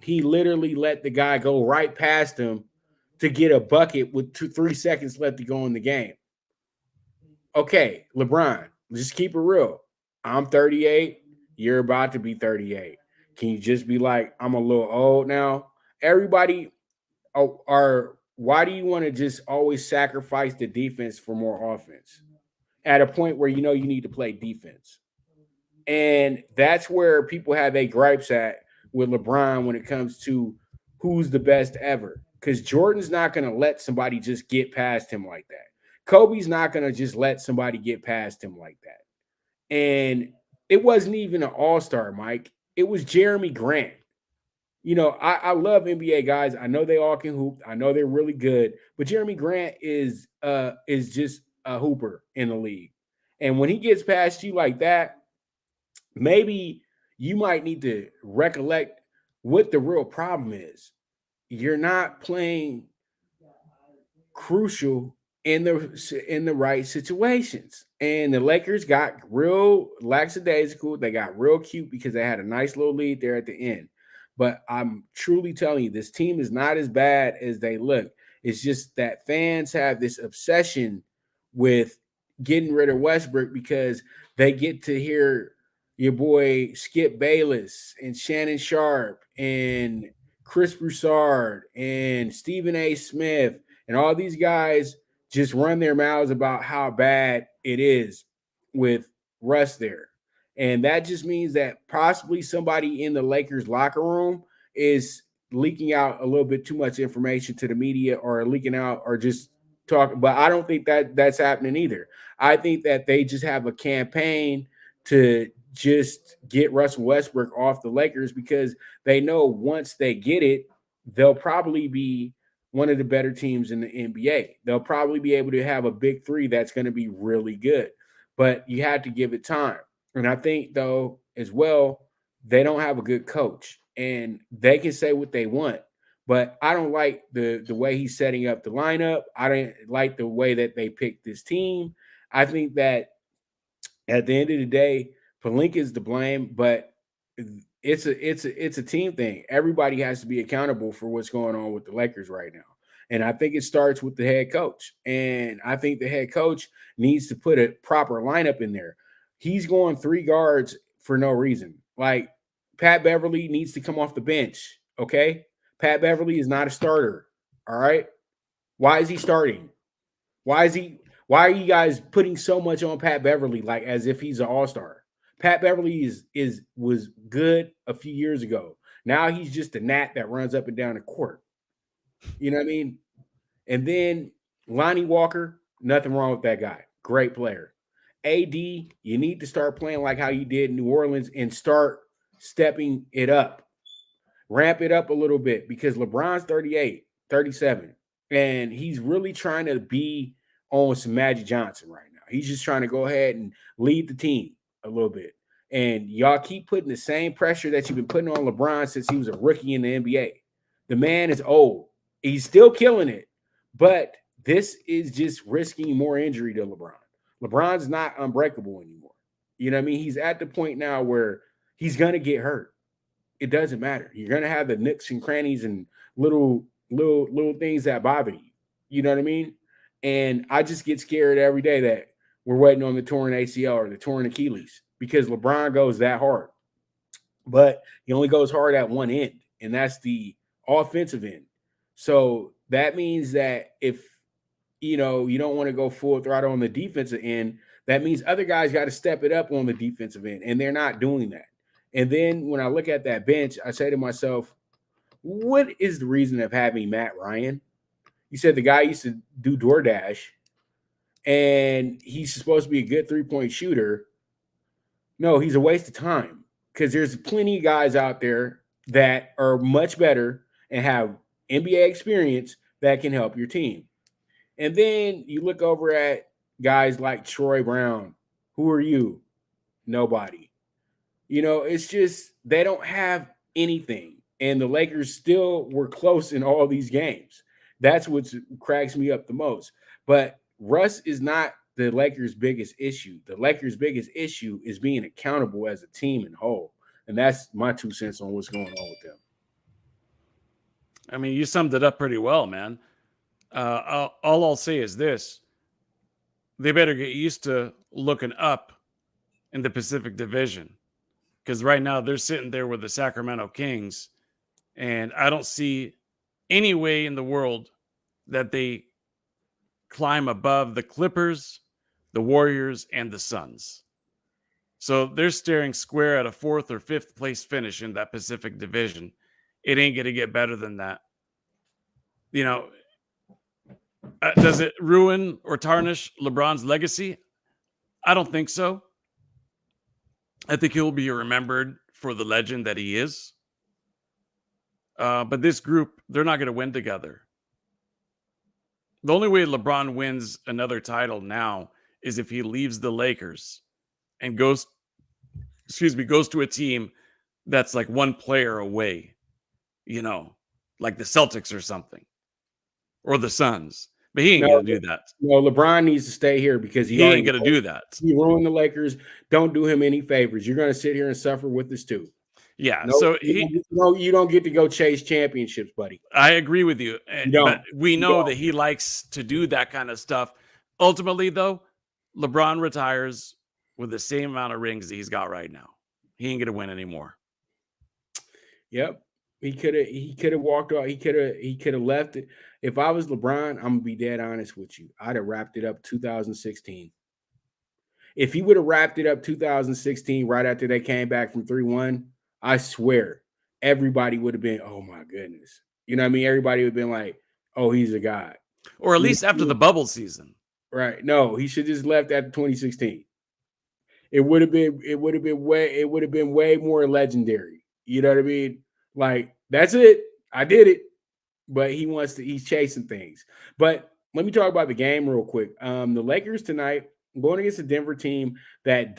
He literally let the guy go right past him to get a bucket with 3 seconds left to go in the game. Okay, LeBron, just keep it real. I'm 38. You're about to be 38. Can you just be like, I'm a little old now? Everybody why do you want to just always sacrifice the defense for more offense at a point where you know you need to play defense? And that's where people have their gripes at with LeBron when it comes to who's the best ever. Because Jordan's not going to let somebody just get past him like that. Kobe's not going to just let somebody get past him like that. And it wasn't even an all-star, Mike. It was Jeremy Grant. You know, I love NBA guys. I know they all can hoop. I know they're really good. But Jeremy Grant is just a hooper in the league. And when he gets past you like that, maybe you might need to recollect what the real problem is. You're not playing crucial in the right situations. And the Lakers got real lackadaisical. They got real cute because they had a nice little lead there at the end. But I'm truly telling you, this team is not as bad as they look. It's just that fans have this obsession with getting rid of Westbrook because they get to hear your boy Skip Bayless and Shannon Sharp and Chris Broussard and Stephen A. Smith and all these guys just run their mouths about how bad it is with Russ there. And that just means that possibly somebody in the Lakers locker room is leaking out a little bit too much information to the media, or leaking out, or just talk. But I don't think that that's happening either. I think that they just have a campaign to just get Russell Westbrook off the Lakers, because they know once they get it, they'll probably be one of the better teams in the NBA. They'll probably be able to have a big three that's going to be really good, but you had to give it time. And I think, though, as well, they don't have a good coach, and they can say what they want, but I don't like the way he's setting up the lineup. I don't like the way that they picked this team. I think that at the end of the day, Pelinka is to blame, but it's a team thing. Everybody has to be accountable for what's going on with the Lakers right now. And I think it starts with the head coach. And I think the head coach needs to put a proper lineup in there. He's going 3 guards for no reason. Like, Pat Beverly needs to come off the bench. Okay. Pat Beverly is not a starter. All right. Why is he starting? Why are you guys putting so much on Pat Beverly, like as if he's an all-star? Pat Beverly was good a few years ago. Now he's just a gnat that runs up and down the court. You know what I mean? And then Lonnie Walker, nothing wrong with that guy. Great player. AD, you need to start playing like how you did in New Orleans and start stepping it up. Ramp it up a little bit, because LeBron's 38, 37, and he's really trying to be on some Magic Johnson right now. He's just trying to go ahead and lead the team a little bit. And y'all keep putting the same pressure that you've been putting on LeBron since he was a rookie in the NBA. The man is old. He's still killing it, but this is just risking more injury to LeBron. LeBron's not unbreakable anymore. You know what I mean? He's at the point now where he's going to get hurt. It doesn't matter. You're going to have the nooks and crannies and little things that bother you. You know what I mean? And I just get scared every day that we're waiting on the torn ACL or the torn Achilles, because LeBron goes that hard. But he only goes hard at one end, and that's the offensive end. So that means that if you don't want to go full throttle on the defensive end, that means other guys got to step it up on the defensive end, and they're not doing that. And then when I look at that bench, I say to myself, what is the reason of having Matt Ryan? You said the guy used to do DoorDash, and he's supposed to be a good three-point shooter. No, he's a waste of time, because there's plenty of guys out there that are much better and have NBA experience that can help your team. And then you look over at guys like Troy Brown. Who are you? Nobody. It's just they don't have anything. And the Lakers still were close in all these games. That's what cracks me up the most. But Russ is not the Lakers' biggest issue. The Lakers' biggest issue is being accountable as a team and whole. And that's my 2 cents on what's going on with them. I mean, you summed it up pretty well, man. All I'll say is this. They better get used to looking up in the Pacific Division, because right now they're sitting there with the Sacramento Kings, and I don't see any way in the world that they climb above the Clippers, the Warriors, and the Suns. So they're staring square at a 4th or 5th place finish in that Pacific Division. It ain't going to get better than that. Does it ruin or tarnish LeBron's legacy? I don't think so. I think he'll be remembered for the legend that he is. But this group, they're not going to win together. The only way LeBron wins another title now is if he leaves the Lakers and goes to a team that's like one player away, like the Celtics or something, or the Suns. But he ain't going to do that. No, LeBron needs to stay here, because he ain't going to do that. He ruined the Lakers. Don't do him any favors. You're going to sit here and suffer with this too. Yeah. No, so you don't get to go chase championships, buddy. I agree with you. But we know that he likes to do that kind of stuff. Ultimately, though, LeBron retires with the same amount of rings that he's got right now. He ain't going to win anymore. Yep. He could have walked off. He could have left it. If I was LeBron, I'm gonna be dead honest with you. I'd have wrapped it up 2016. If he would have wrapped it up 2016 right after they came back from 3-1, I swear everybody would have been, oh my goodness. You know what I mean? Everybody would have been like, oh, he's a god. Or at least after the bubble season. Right. No, he should just left after 2016. It would have been way more legendary. You know what I mean? Like, that's it. I did it. But he's chasing things. But let me talk about the game real quick. The Lakers tonight going against a Denver team that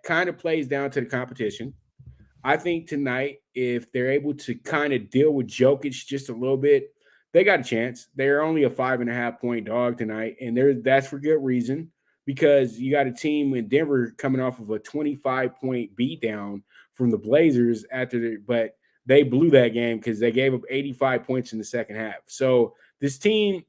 kind of plays down to the competition. I think tonight, if they're able to kind of deal with Jokic just a little bit, they got a chance. They're only a 5.5-point dog tonight, and that's for good reason, because you got a team in Denver coming off of a 25-point beatdown from the Blazers but they blew that game because they gave up 85 points in the second half. So this team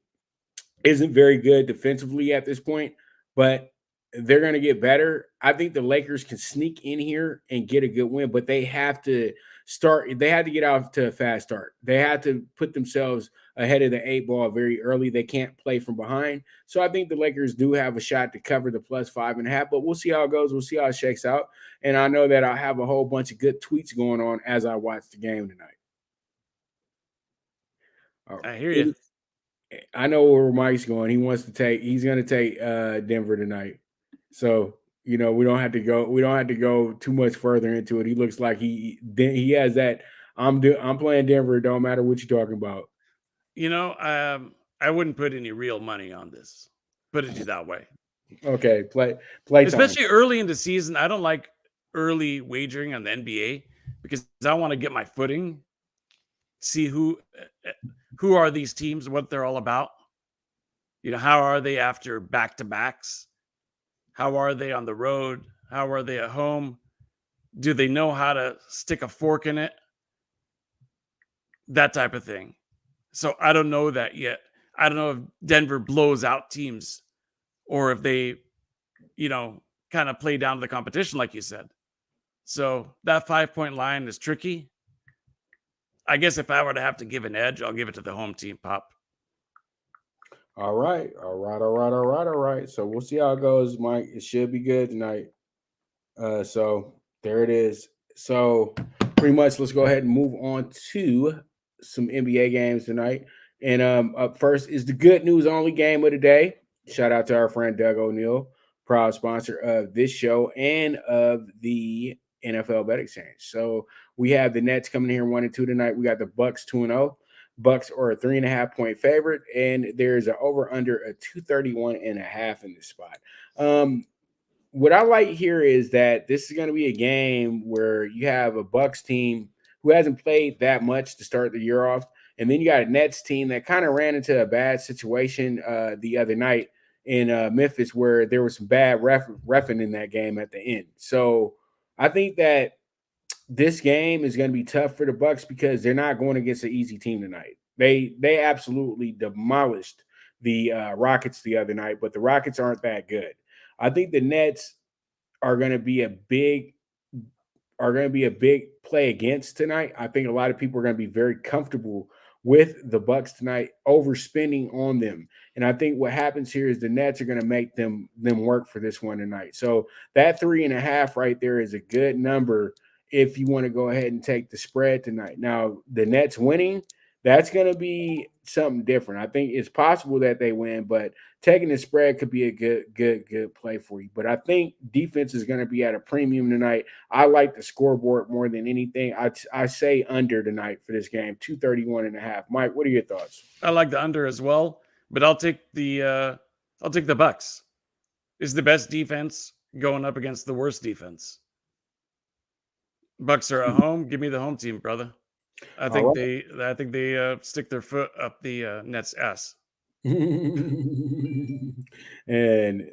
isn't very good defensively at this point, but they're going to get better. I think the Lakers can sneak in here and get a good win, but they have to get off to a fast start. They have to put themselves ahead of the 8 ball very early. They can't play from behind. So I think the Lakers do have a shot to cover the plus 5.5, but we'll see how it goes. We'll see how it shakes out. And I know that I'll have a whole bunch of good tweets going on as I watch the game tonight. I hear you. I know where Mike's going. He's going to take Denver tonight. So, we don't have to go too much further into it. He looks like he has that I'm playing Denver, it don't matter what you're talking about. I wouldn't put any real money on this. Put it that way. Okay, play especially time. Early in the season. I don't like early wagering on the NBA because I want to get my footing, see who are these teams, what they're all about. How are they after back-to-backs? How are they on the road? How are they at home? Do they know how to stick a fork in it? That type of thing. So I don't know that yet. I don't know if Denver blows out teams or if they, kind of play down to the competition, like you said. So that 5-point line is tricky. I guess if I were to have to give an edge, I'll give it to the home team, Pop. All right. So we'll see how it goes, Mike. It should be good tonight. So there it is. So pretty much let's go ahead and move on to some NBA games tonight. And up first is the good news only game of the day. Shout out to our friend Doug O'Neill, proud sponsor of this show and of the NFL Bet Exchange. So we have the Nets coming here 1-2 tonight. We got the Bucks 2-0. Bucks are a 3.5-point favorite, and there's an over under a 231.5 in this spot. What I like here is that this is going to be a game where you have a Bucks team who hasn't played that much to start the year off, and then you got a Nets team that kind of ran into a bad situation the other night in Memphis, where there was some bad reffing in that game at the end. So I think that this game is going to be tough for the Bucks because they're not going against an easy team tonight. They absolutely demolished the Rockets the other night, but the Rockets aren't that good. I think the Nets are going to be a big play against tonight. I think a lot of people are going to be very comfortable with the Bucks tonight, overspending on them. And I think what happens here is the Nets are going to make them work for this one tonight. So that 3.5 right there is a good number if you want to go ahead and take the spread tonight. Now, the Nets winning, that's going to be something different. I think it's possible that they win, but taking the spread could be a good play for you. But I think defense is going to be at a premium tonight. I like the scoreboard more than anything. I say under tonight for this game, 231.5. Mike, what are your thoughts? I like the under as well, but I'll take the Bucks. It's the best defense going up against the worst defense. Bucks are at home. Give me the home team, brother. I think they stick their foot up the Nets' ass. And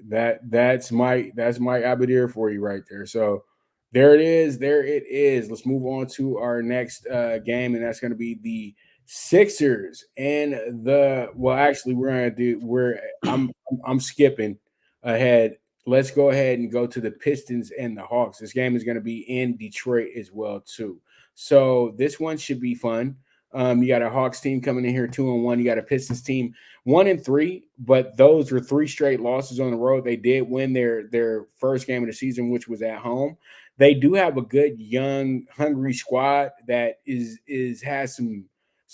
that's Mike Abadir for you right there. So there it is. Let's move on to our next game, and that's going to be the Sixers and I'm skipping ahead. Let's go ahead and go to the Pistons and the Hawks. This game is going to be in Detroit as well too. So this one should be fun. You got a Hawks team coming in here 2-1. You got a Pistons team 1-3, but those were 3 straight losses on the road. They did win their first game of the season, which was at home. they do have a good young hungry squad that has some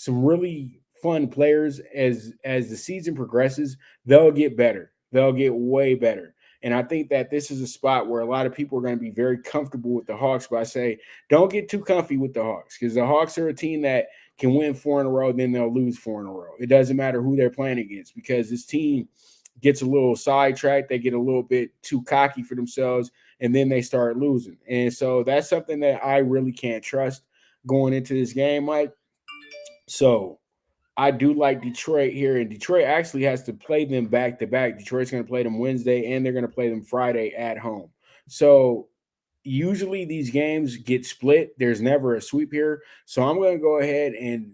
really fun players. As the season progresses, they'll get better. They'll get way better. And I think that this is a spot where a lot of people are going to be very comfortable with the Hawks. But I say, don't get too comfy with the Hawks, because the Hawks are a team that can win 4 in a row, then they'll lose 4 in a row. It doesn't matter who they're playing against, because this team gets a little sidetracked. They get a little bit too cocky for themselves, and then they start losing. And so that's something that I really can't trust going into this game, Mike. So I do like Detroit here, and Detroit actually has to play them back to back. Detroit's going to play them Wednesday, and they're going to play them Friday at home. So usually these games get split. There's never a sweep here. So I'm going to go ahead, and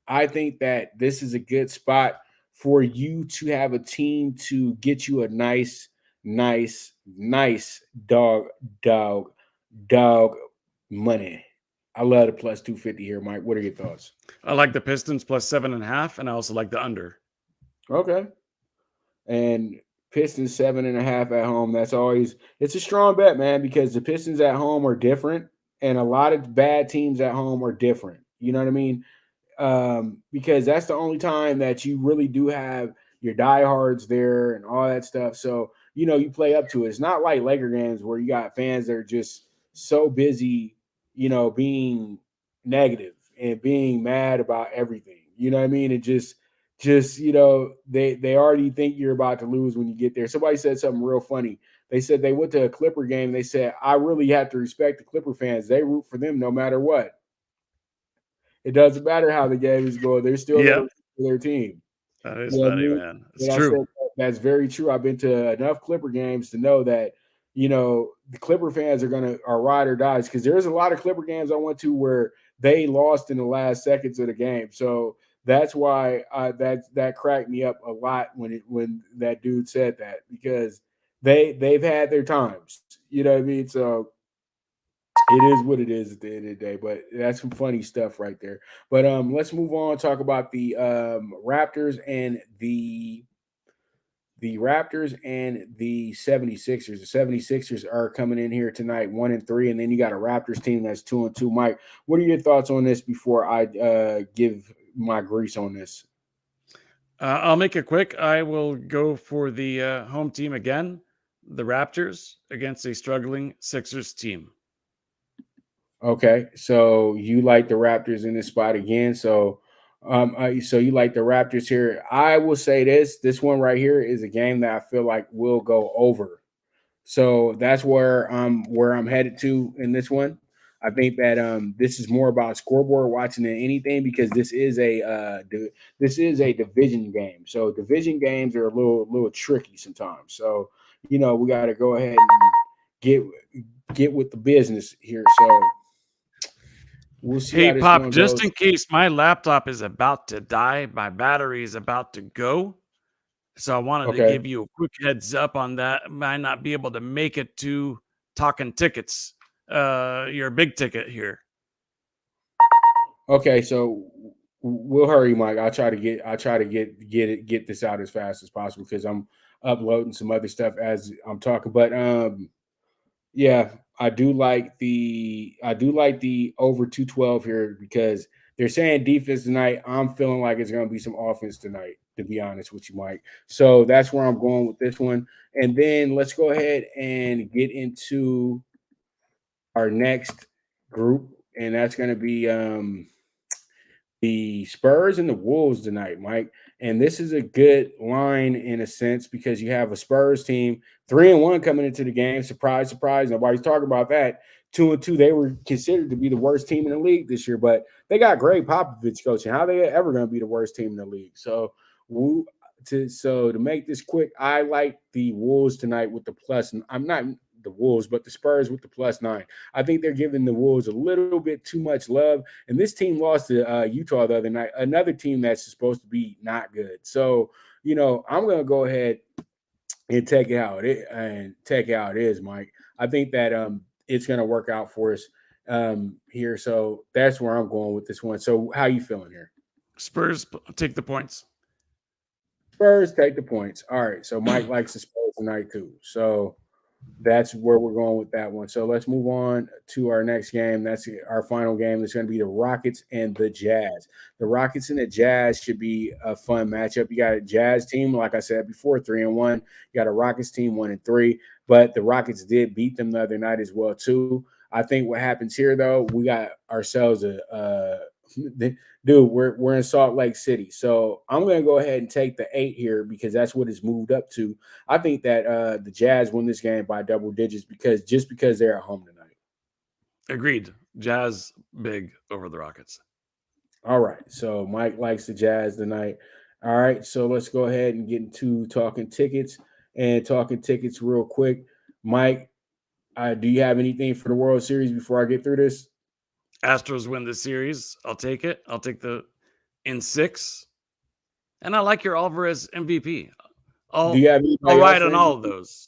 I think that this is a good spot for you to have a team to get you a nice dog money. I love the plus 250 here, Mike. What are your thoughts? I like the Pistons plus 7.5, and I also like the under. Okay. And Pistons 7.5 at home. It's a strong bet, man, because the Pistons at home are different, and a lot of bad teams at home are different. You know what I mean? Because that's the only time that you really do have your diehards there and all that stuff. So, you play up to it. It's not like Laker games where you got fans that are just so busy, being negative and being mad about everything. You know what I mean? It just they already think you're about to lose when you get there. Somebody said something real funny. They said they went to a Clipper game. They said, I really have to respect the Clipper fans. They root for them no matter what. It doesn't matter how the game is going. They're still going to root for their team. That is funny, man. It's true. That's very true. I've been to enough Clipper games to know that, the Clipper fans are ride or dies, because there's a lot of Clipper games I went to where they lost in the last seconds of the game. So that's why that cracked me up a lot when that dude said that, because they've had their times. You know what I mean? So it is what it is at the end of the day, but that's some funny stuff right there. But let's move on and talk about the Raptors and the 76ers. The 76ers are coming in here tonight 1-3, and then you got a Raptors team that's 2-2. Mike, what are your thoughts on this before I give my grease on this? I'll make it quick. I will go for the home team again, the Raptors, against a struggling Sixers team. Okay, so you like the Raptors in this spot again. So you like the Raptors here. I will say this one right here is a game that I feel like will go over. So that's where I'm headed to in this one. I think that this is more about scoreboard watching than anything, because this is a division game. So division games are a little tricky sometimes. So we got to go ahead and get with the business here. So we'll see. Hey, Pop, just in case my laptop is about to die, my battery is about to go. So I wanted to give you a quick heads up on that. I might not be able to make it to Talkin Tickets, your big ticket here. Okay, so we'll hurry, Mike. I'll try to get this out as fast as possible, because I'm uploading some other stuff as I'm talking. But yeah, I do like the over 212 here, because they're saying defense tonight. I'm feeling like it's going to be some offense tonight, to be honest with you, Mike. So that's where I'm going with this one. And then let's go ahead and get into our next group, and that's going to be the Spurs and the Wolves tonight, Mike. And this is a good line in a sense, because you have a Spurs team 3-1 coming into the game. Surprise, surprise. Nobody's talking about that. 2-2. They were considered to be the worst team in the league this year, but they got Greg Popovich coaching. How are they ever going to be the worst team in the league? So to make this quick, I like the Wolves tonight with the plus. I'm not the Wolves, but the Spurs with the +9. I think they're giving the Wolves a little bit too much love. And this team lost to Utah the other night, another team that's supposed to be not good. So, I'm going to go ahead and take it how it is, Mike. I think that it's going to work out for us here. So that's where I'm going with this one. So how you feeling here? Spurs take the points. Spurs take the points. All right. So Mike likes the Spurs tonight too. So That's where we're going with that one. So let's move on to our next game. That's our final game. It's going to be the Rockets and the Jazz. The Rockets and the Jazz should be a fun matchup. You got a Jazz team, like I said before, 3-1. You got a Rockets team 1-3. But the Rockets did beat them the other night as well too. I think what happens here, though, we got ourselves dude, we're in Salt Lake City. So I'm going to go ahead and take the 8 here because that's what it's moved up to. I think that the Jazz win this game by double digits because they're at home tonight. Agreed. Jazz big over the Rockets. All right. So Mike likes the Jazz tonight. All right. So let's go ahead and get into talking tickets real quick. Mike, do you have anything for the World Series before I get through this? Astros win the series. I'll take it. I'll take the in 6. And I like your Alvarez MVP. I'll ride on all of those.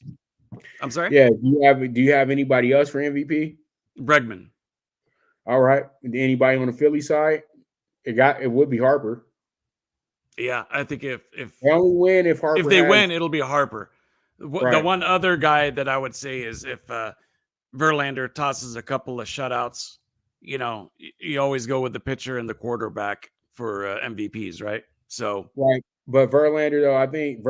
I'm sorry? Yeah. Do you have anybody else for MVP? Bregman. All right. Anybody on the Philly side? It would be Harper. Yeah, I think if they only win if Harper. If they win, it'll be Harper. Right. The one other guy that I would say is if Verlander tosses a couple of shutouts, you always go with the pitcher and the quarterback for MVPs, right? So right. But Verlander, though, I think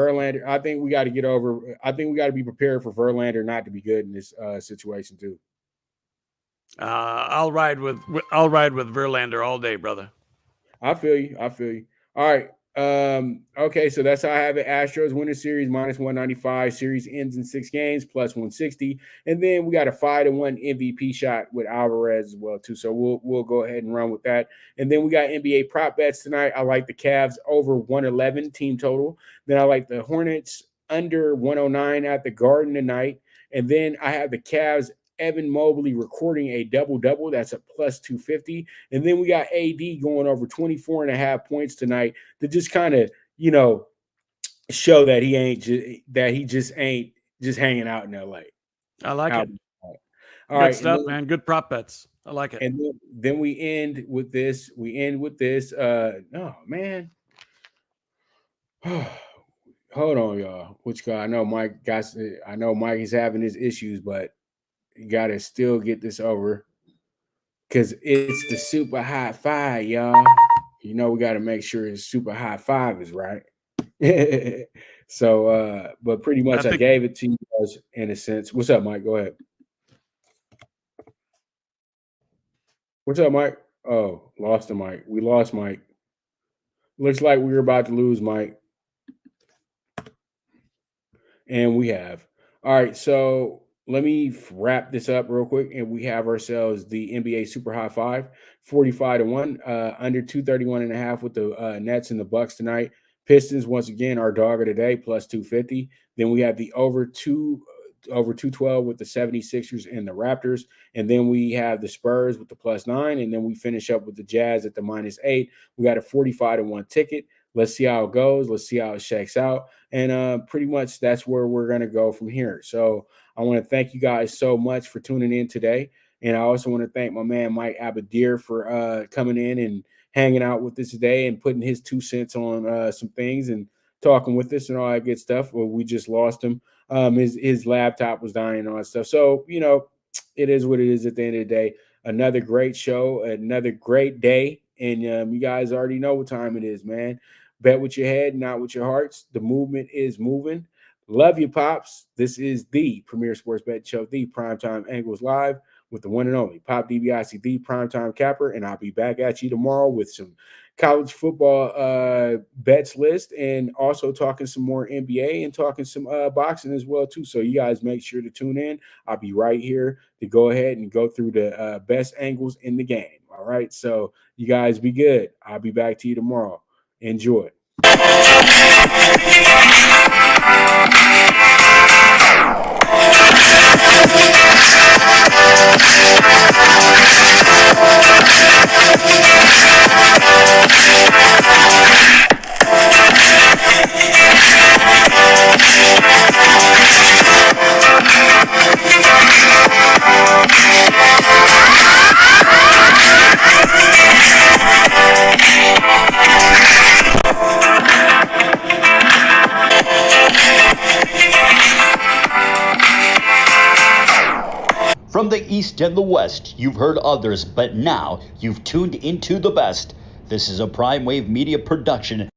we got to get over. I think we got to be prepared for Verlander not to be good in this situation too. I'll ride with Verlander all day, brother. I feel you. All right. Okay, so that's how I have it. Astros win the series -195. Series ends in 6 games, +160. And then we got a 5-1 MVP shot with Alvarez as well, too. So we'll go ahead and run with that. And then we got NBA prop bets tonight. I like the Cavs over 111 team total. Then I like the Hornets under 109 at the Garden tonight. And then I have the Cavs Evan Mobley recording a double-double. That's a +250. And then we got AD going over 24.5 points tonight to just kind of, show that he just ain't just hanging out in LA. I like it. All Good right, stuff, man. Good prop bets. I like it. And then we end with this. Oh, man. Hold on, y'all. Which guy? I know Mike is having his issues, but you got to still get this over because it's the super high 5, y'all. We got to make sure it's super high 5 is right. So, but pretty much I gave it to you guys in a sense. What's up, Mike? Go ahead. What's up, Mike? Oh, lost the mic. We lost Mike. Looks like we were about to lose Mike. And we have. All right, so let me wrap this up real quick, and we have ourselves the NBA Super High 5, 45-1, under 231.5 with the Nets and the Bucks tonight. Pistons, once again, our dog of the day, +250. Then we have the over 212 with the 76ers and the Raptors. And then we have the Spurs with the +9. And then we finish up with the Jazz at the -8. We got a 45-1 ticket. Let's see how it goes. Let's see how it shakes out. And pretty much that's where we're going to go from here. So I want to thank you guys so much for tuning in today. And I also want to thank my man, Mike Abadir, for coming in and hanging out with us today and putting his 2 cents on some things and talking with us and all that good stuff. Well, we just lost him. His laptop was dying and all that stuff. So, it is what it is at the end of the day. Another great show, another great day. And you guys already know what time it is, man. Bet with your head, not with your hearts. The movement is moving. Love you, Pops. This is the premier sports bet show, the PrimeTime Angles Live with the one and only Pop DBIC, the PrimeTime Capper. And I'll be back at you tomorrow with some college football bets list and also talking some more NBA and talking some boxing as well, too. So you guys make sure to tune in. I'll be right here to go ahead and go through the best angles in the game. All right. So you guys be good. I'll be back to you tomorrow. Enjoy. From the East and the West, you've heard others, but now you've tuned into the best. This is a Prime Wave Media production.